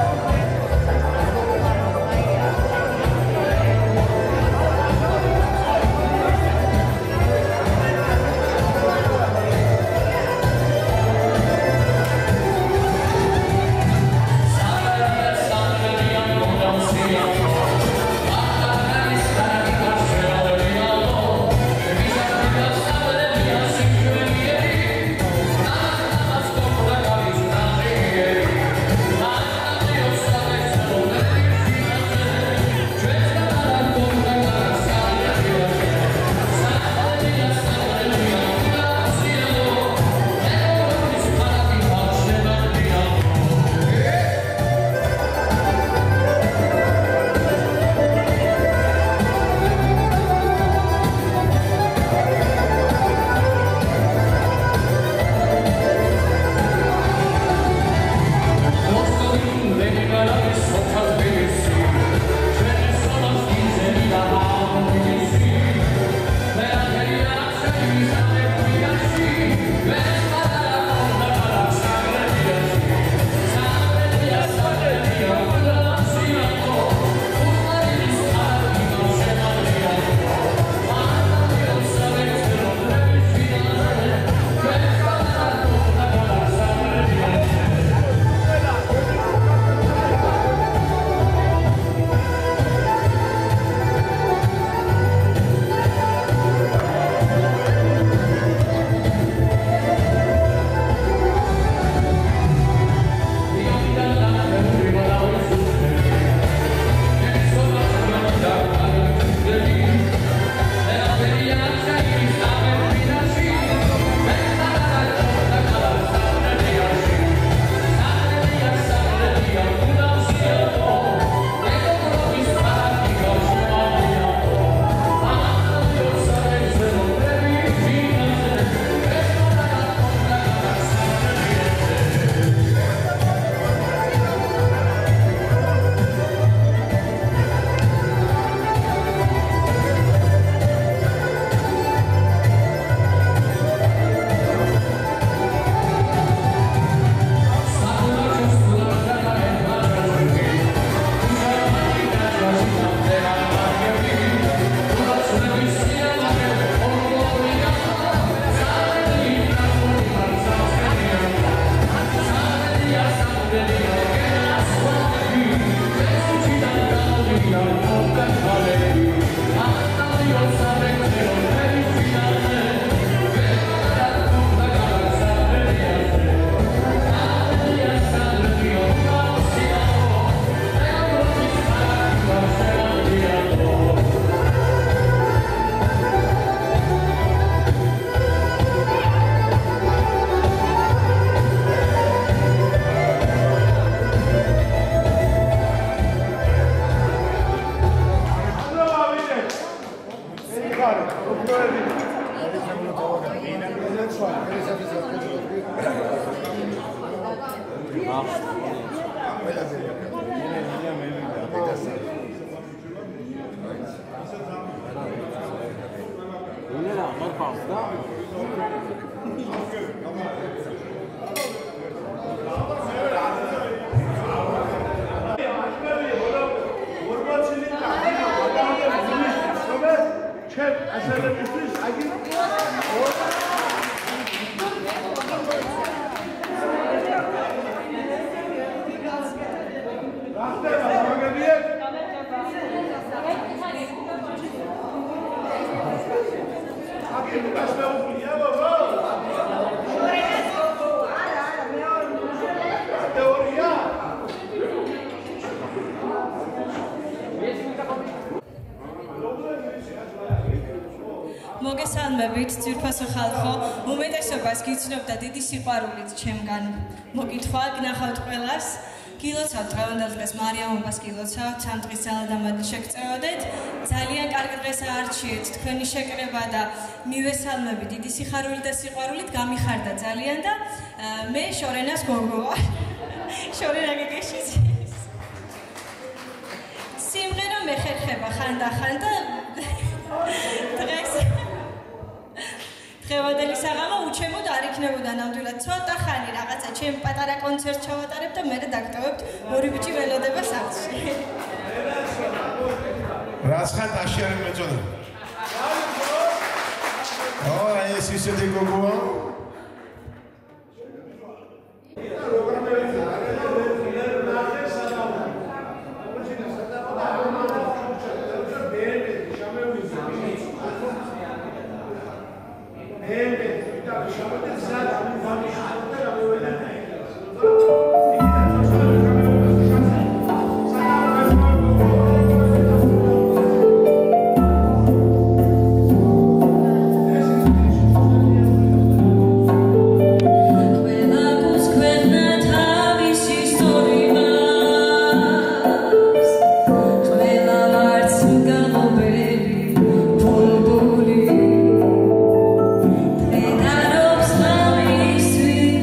მოგესალმებით, ძვირფასო ხალხო, უმეტესობას გიცნობ და დიდი სიყვარულით ჩემგან. მოგითხრა, გნახავთ ყველას. გილოცავთ დღევანდელ დღეს მარიამობას გილოცავთ, ამ დღის ძალადამად შეგწევოდეთ. ძალიან კარგი დღესა არჩიეთ, თქვენი შეკრება და მივესალმები დიდი სიხარული და სიყვარულით გამიხარდა ძალიან და მე შორენას გოგო ვარ. შორენა გეგეშიც. სიმღერა მეხერხება ხანდახან და დღეს დღევანდელი საღამო უჩემოდ არ იქნებოდა ნამდვილად ცოტა ხანი რაღაცა ჩემ პატარა კონცერტს ჩავატარებ და მე დაგტოვებთ ორი ბიჭი ველოდება სახლში. რაც ხან დაშიარე მეწოდება. ეს ისეთი გოგოა. Sweet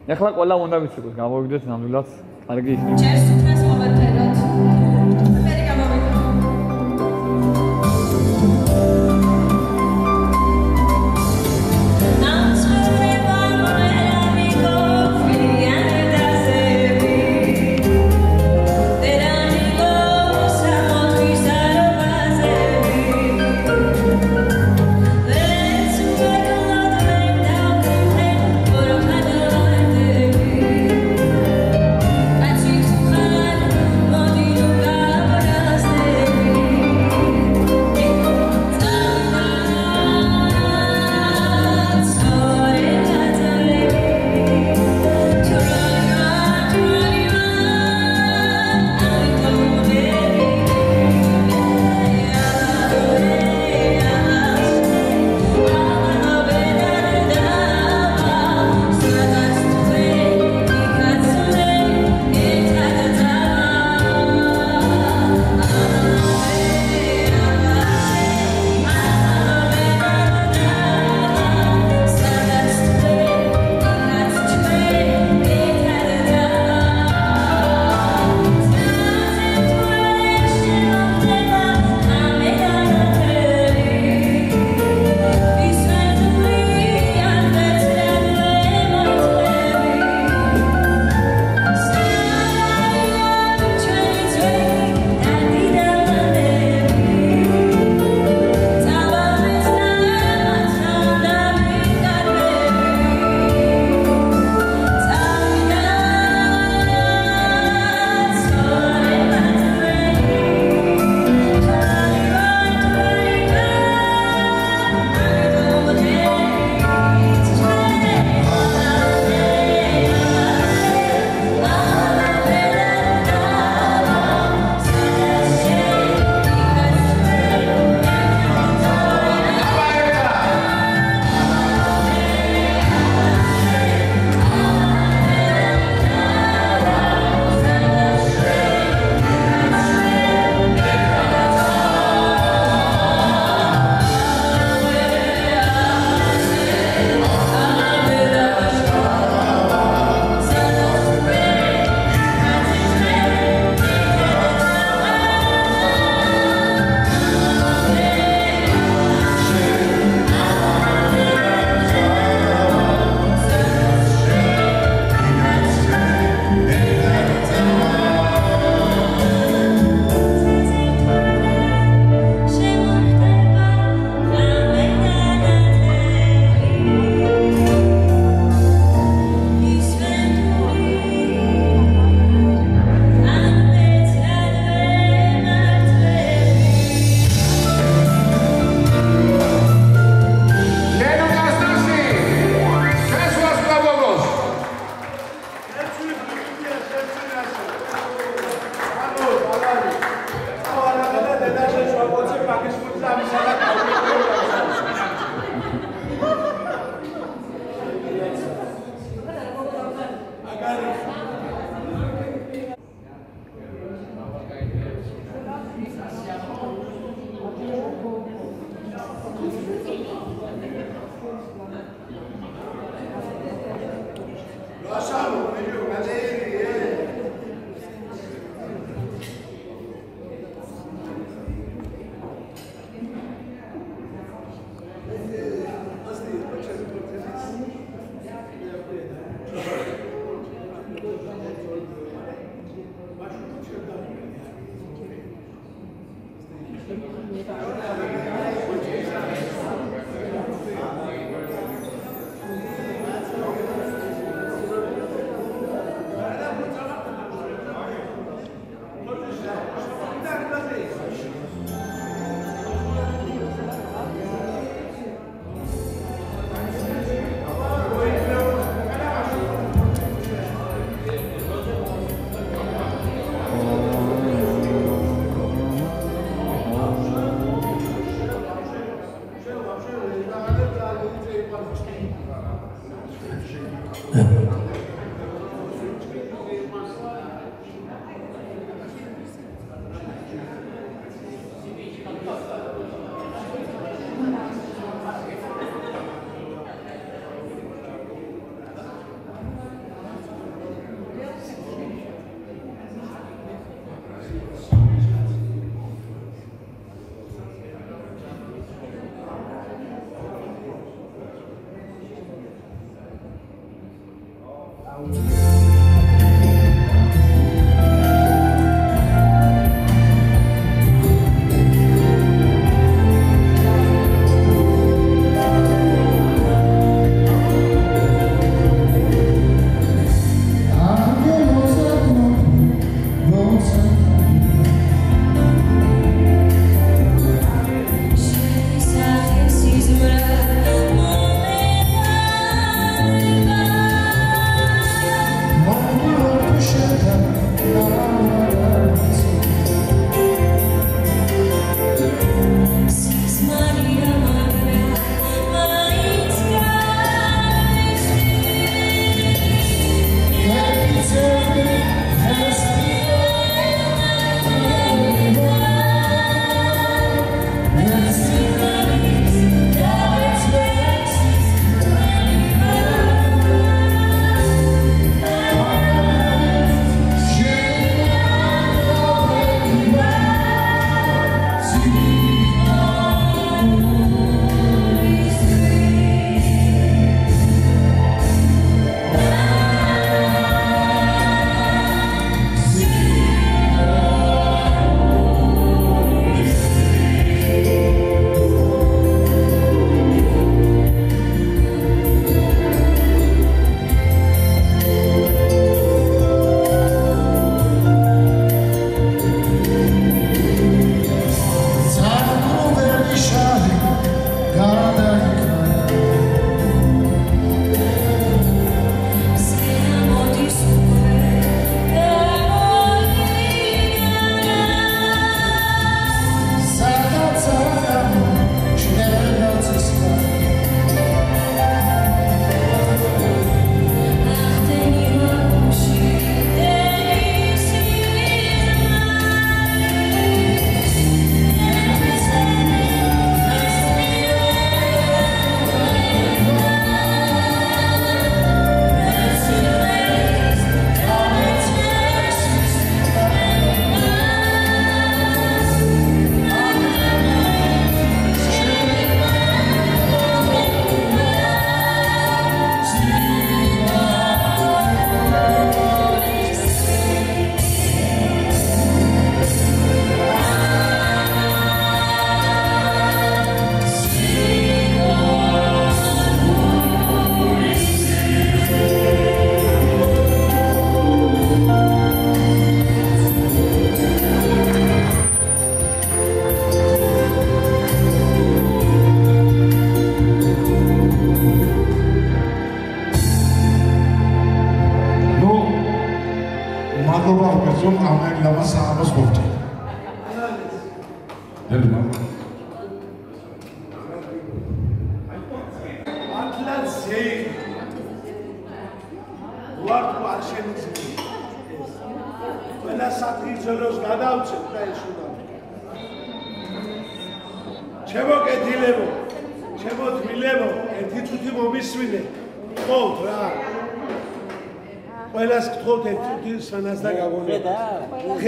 ეხლა ყველა უნდა ვიცოდეთ, გამოვიგდეთ ნამდვილად კარგი ისინი. Čers mēs momentējot. Amerikā momentējot. But you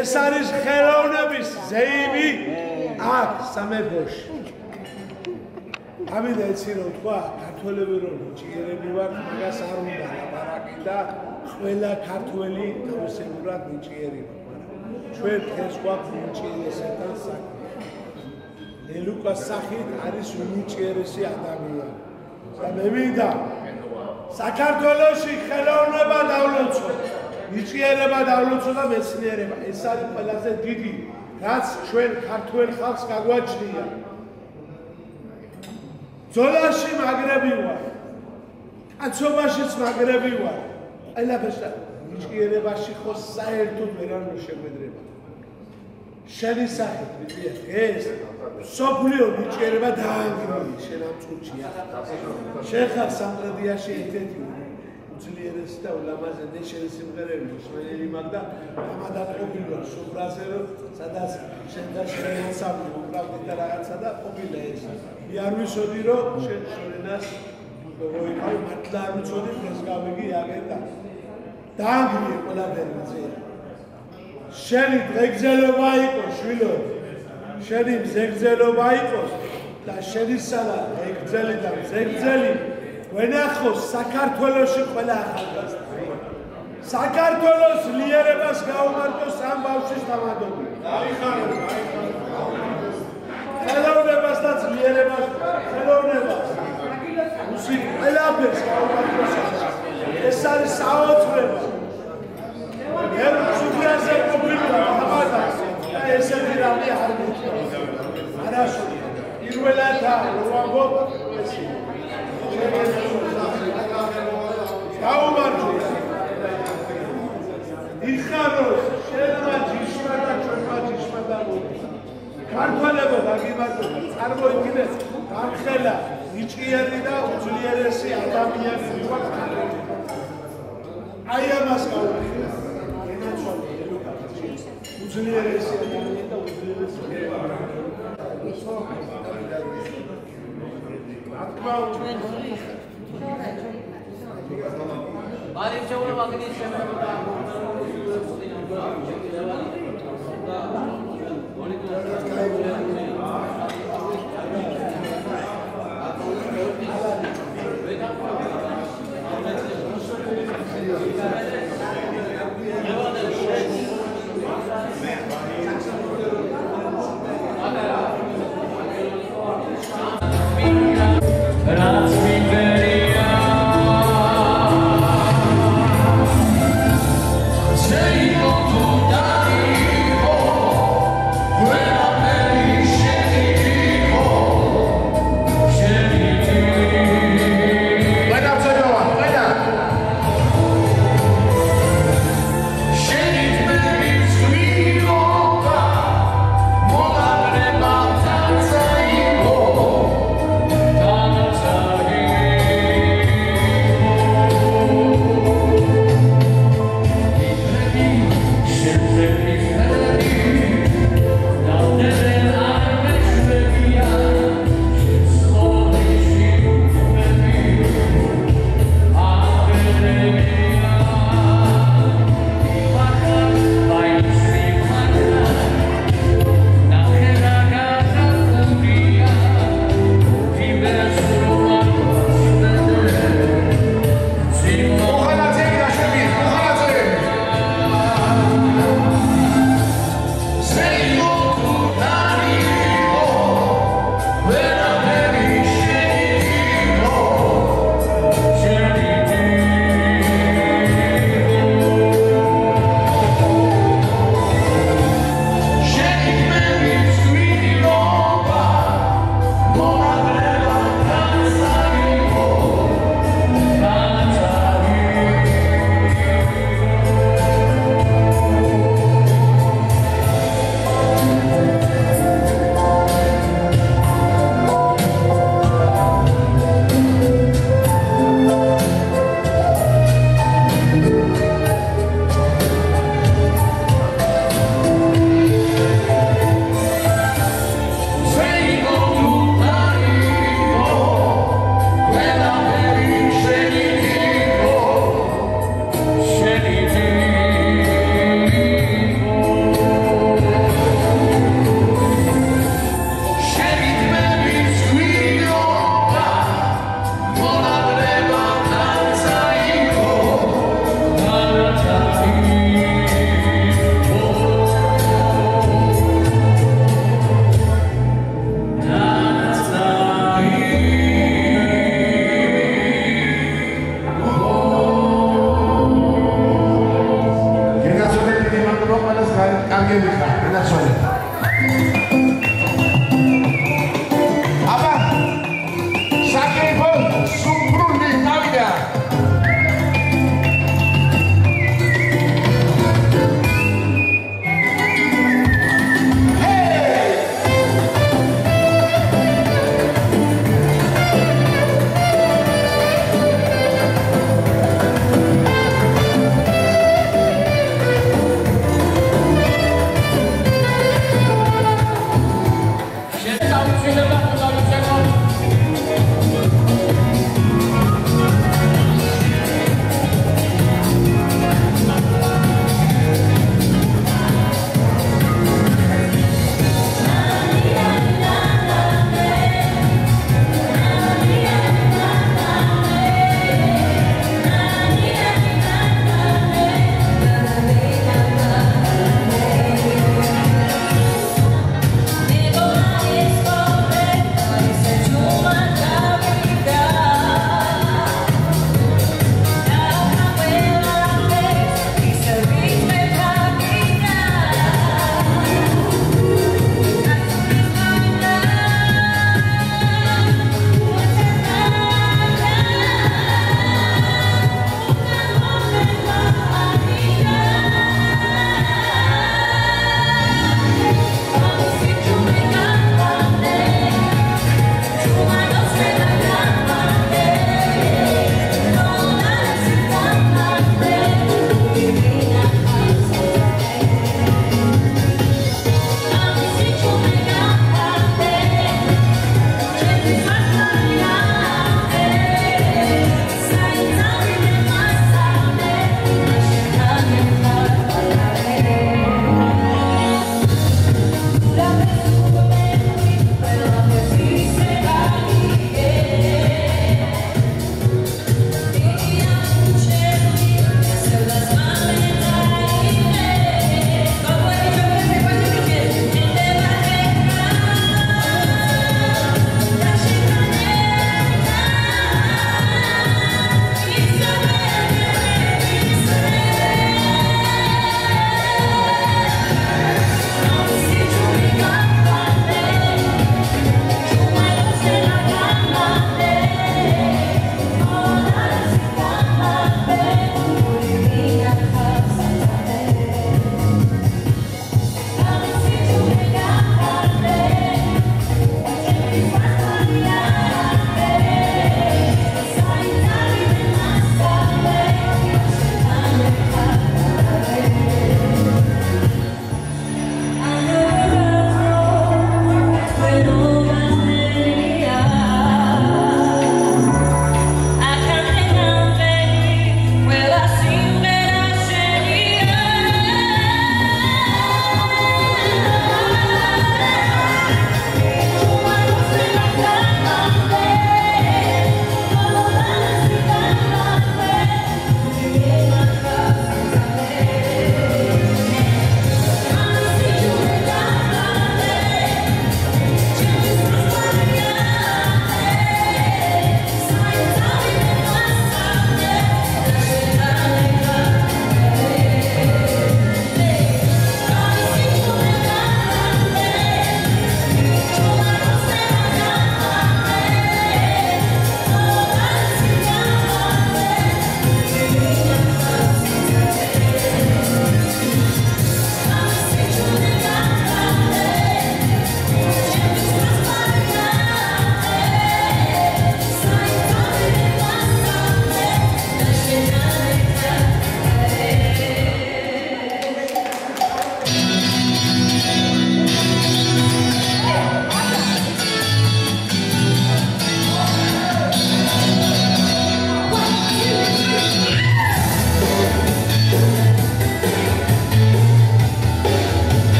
ეს არის ხელოვნების ზეიმი აქ სამეფოში. ამიტომ ეცი რომ თქვა, ქართველები რომ ნიჭიერები ვართ, მაგას არ უნდა ლაპარაკი და ყველა ქართველი თავისებურად ნიჭიერი ვარ. ჩვენ დღეს გვაქვს ნიჭიერესთან საქმე. ლელუკას სახით არის უნიჭიერესი ადამიანი. და მე მინდა საქართველოში ხელოვნება დავლოცო. ნიჭიერება დავლოცო და მეცნიერება. ეს არის ყველაზე დიდი, რაც ჩვენ ქართველ ხალხს გაგვაჩნია. ძოლაში მაგრები ვარ. კაცობაშიც მაგრები ვარ. ყველაფერში ნიჭიერებაში ხო საერთოდ ვერან შეგვედრება. შენი სახით ვიდეო ეს სოფლიო ნიჭიერება დაანგრია შენ ამ წუთშია. შენ ხარ სამტრედიაში ერთ-ერთი ძლიერესი და ულამაზი ნეშელი სიმღერები მსმენელი მაქვს და ამადაყოფილი ვარ სუბრაზე რომ სადაც შენ და შენ ანსამბლი უკრავდით და რაღაცა და ყოფილა ეს. მე არ ვიცოდი რომ შენ შორენას როიქავი მართლა არ ვიცოდი ეს გავიგი აგერდა. დაანგრია ყველაფერი მზეა. შენი დღეგრძელობა იყოს შვილო. შენი მზეგრძელობა იყოს და შენი სალა ეგრძელი და მზეგრძელი ვენახოს საქართველოში ყველა ახალგაზრდა. საქართველოს ლიერებას გაუმარტოს ამ ბავშვის თამადობი. ხელოვნებას და ძლიერებას, ხელოვნებას. მუსიკ ყველაფერს გაუმარტოს. ეს არის საოცრება. ერთულიაზე ყოფილა თამადას და ესეთი რამე არ მოხდა. არასოდეს. პირველად ვამბობ ეს. გაუმარტოს. იხაროს შენმა ჯიშმა და ჩვენმა ჯიშმა და ქართველებო დაგიმარტოთ წარმოიდგინეთ გამხელა ნიჭიერი და უძლიერესი ადამიანი ვიყავ აი ამას გავუხსნით უძლიერესი ადამიანი და უძლიერესი არის ჩაულა მაგნის შემოგვიდა When I'm ready, shake it.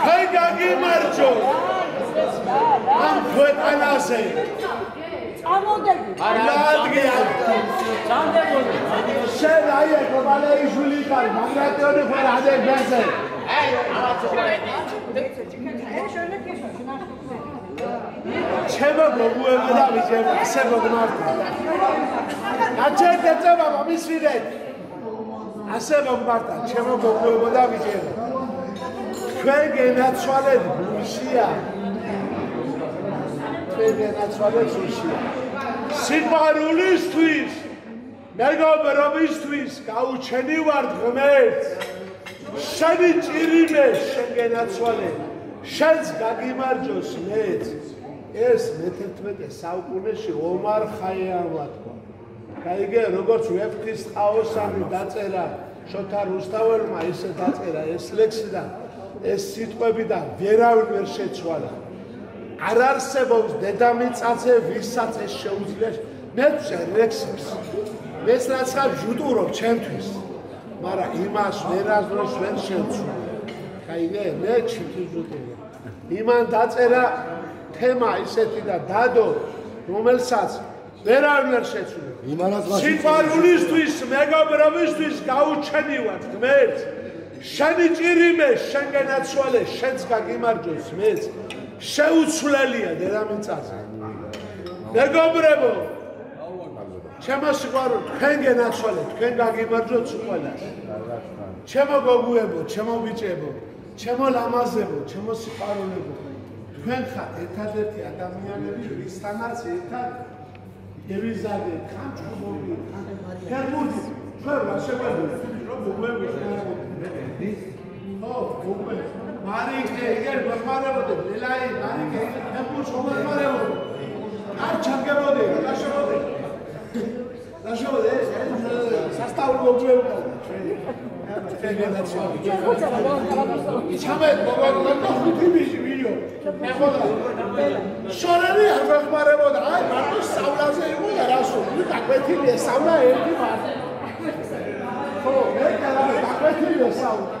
Hai gagimარჯო ამ ქვეყანაზე შენ აი გობალეიშვილი ხარ მაგრატიონი ხარ ადერ ბესე ჩემო გოგუებო და ვიჯებო ასე მოგმართა აჩერდე ბაბა მისვიდეთ ასე მოგმართა ჩემო გოგუებო და ვიჯებო ჩვენ გენაცვალეთ გუშია ჩვენ გენაცვალეთ გუშია სიყვარულისთვის მეგობრობისთვის გაუჩენი ვართ ღმერთს შენი ჭირიმე შენ გენაცვალე შენს გაგიმარჯოს მეც ეს მე-11 საუკუნეში ომარ ხაიამმა თქვა გაიგე როგორც ვეფხის ყაოსანი დაწერა შოთა რუსთაველმა ისე დაწერა ეს ლექსი და ეს სიტყვები და ვერავინ ვერ შეცვალა არ არსებობს დედამიწაზე ვისაც ეს შეუძლია მე ლექსებს ეს რაც ვჟუტურობ ჩემთვის მაგრამ იმას ვერასდროს ვერ შევცვალ გაიგე მე ჩემთვის ვჟუტურობ იმან დაწერა თემა ისეთი და დადო რომელსაც ვერავინ ვერ შეცვლა სიყვარულისთვის მეგობრობისთვის გაუჩენი ვართ ღმერთს შენი ჭირიმე შენ გენაცვალე შენს გაგიმარჯოს მეც შეუცვლელია დედამიწაზე მეგობრებო ჩემო სიყვარული თქვენ გენაცვალე თქვენ გაგიმარჯოთ ყველას ჩემო გოგუებო ჩემო ბიჭებო ჩემო ლამაზებო ჩემო სიყვარულებო თქვენ ხართ ერთადერთი ადამიანები ვისთანაც ერთად ევიზადე ხანჭუბობი ფერმუდი ჩვენ რა შეგვიძლია რომ გოგუებო ო გოგუებო მარიკე იგერ მოხმარებოდე ლელაი მარიკე ფერმუდი მოხმარებოდე არ ჩანგებოდე რა შემოდე რა შემოდე სასტაული გოგუებო ჩამეთ მოგონა ხუთი ბიჭი ვიო შორები არ გახმარებოდა აი მარტო სწავლაზე იყო და რასო გაკვეთილია სწავლა ერთი მარტო ხო მე გაკვეთილია სწავლა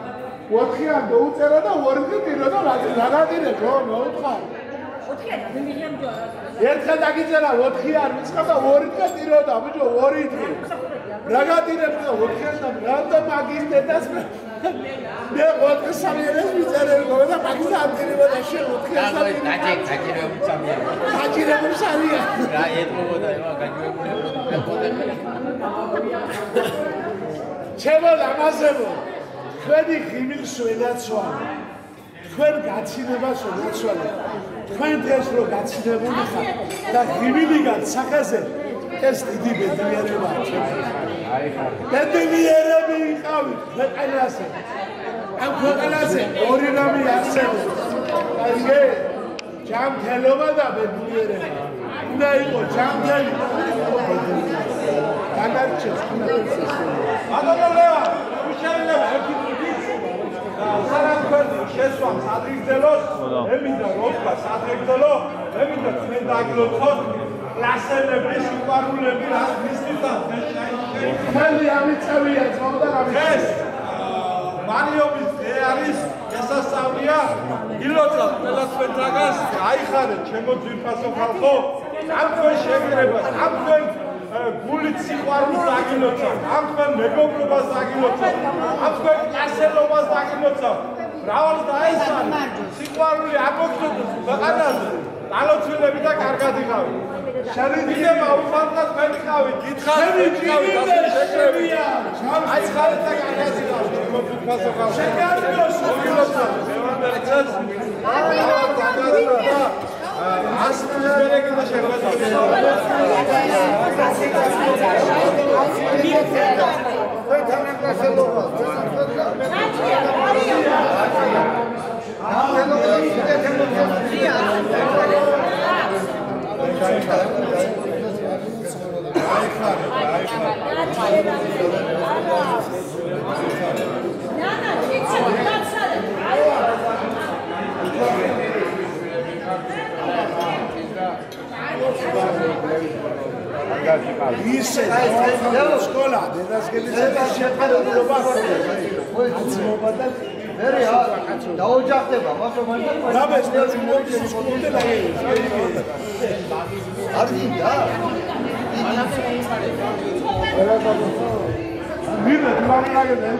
4-იან დაუწერა და 2-ი ტირო და რაღაცინე ხო მოუთხარ 4-იან მიგიამ ჯარა ერთხელ დაგიწერა 4-იან მისკა და 2-ი ტირო და ბიჭო 2 ტირო რაღაცინებს და 4-იან და რატო მაგისტეტას მე 4 სამიერეს ვიწერებო და მაგის ამტირებო და შე 4-იან გაჭირებო სამია რა ეთმობოდა ება გაჭირებო ჩემო ლამაზებო თქვენი ღიმილს ვენაცვალე თქვენ გაცინებას ვენაცვალე თქვენ დღეს რო გაცინებული ხარ და ღიმილიგან სახეზე ეს დიდი ბედნიერება ბედნიერები იყავით ქვეყანაზე ამ ქვეყანაზე ორი რამე არსებობს აიგე ჯანმრთელობა და ბედნიერება უნდა იყოს ჯანმრთელი დაგარჩეს ადოლევა უშენება ერთი სარანქველი შესვამ სატრიგძელოს ემიდა როქა სატრიგძელო ემიდა ჩვენ დაგლოცოთ კლასელები სიყვარულები რა მისდიდა ხელი ამიწევია წავდა რამის მარიობის ძე არის შესასწავლია ილოცა ყველა თქვენ დრაგას აიხარეთ ჩემო ძვირფასო ხალხო ამ თქვენ შეგრებას ამ თქვენ გულით სიყვარულს დაგილოცავ ამ თქვენ მეგობრობას დაგილოცავ ამ თქვენ კლასელობას დაგილოცავ მრავალს დაესწარეთ სიყვარული ამოგწოდოს ქვეყანაზე დალოცვილები და კარგად იყავით შენი დიდება უხარდა თქვენ იყავით გითხარით შეგრებია აი ხარეთ და კარგად იყავით ჩემო ძვირფასო ხალხო შეგარდოს მოგილოცავ მევანდელცაც ასპერეგა შეგვეძლო Gracias. ისე სკოლა დედასგების შეფერილობა აცმობა და მერე დაოჯახდება, მაგრამ მაინც დაბეს მოდის სკოლამდე დაიწყო. არ გინდა? ვიღეთ მაგალითად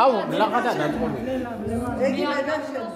აუ, ლაღადა ნატყობი. ეგი მაგაშენ.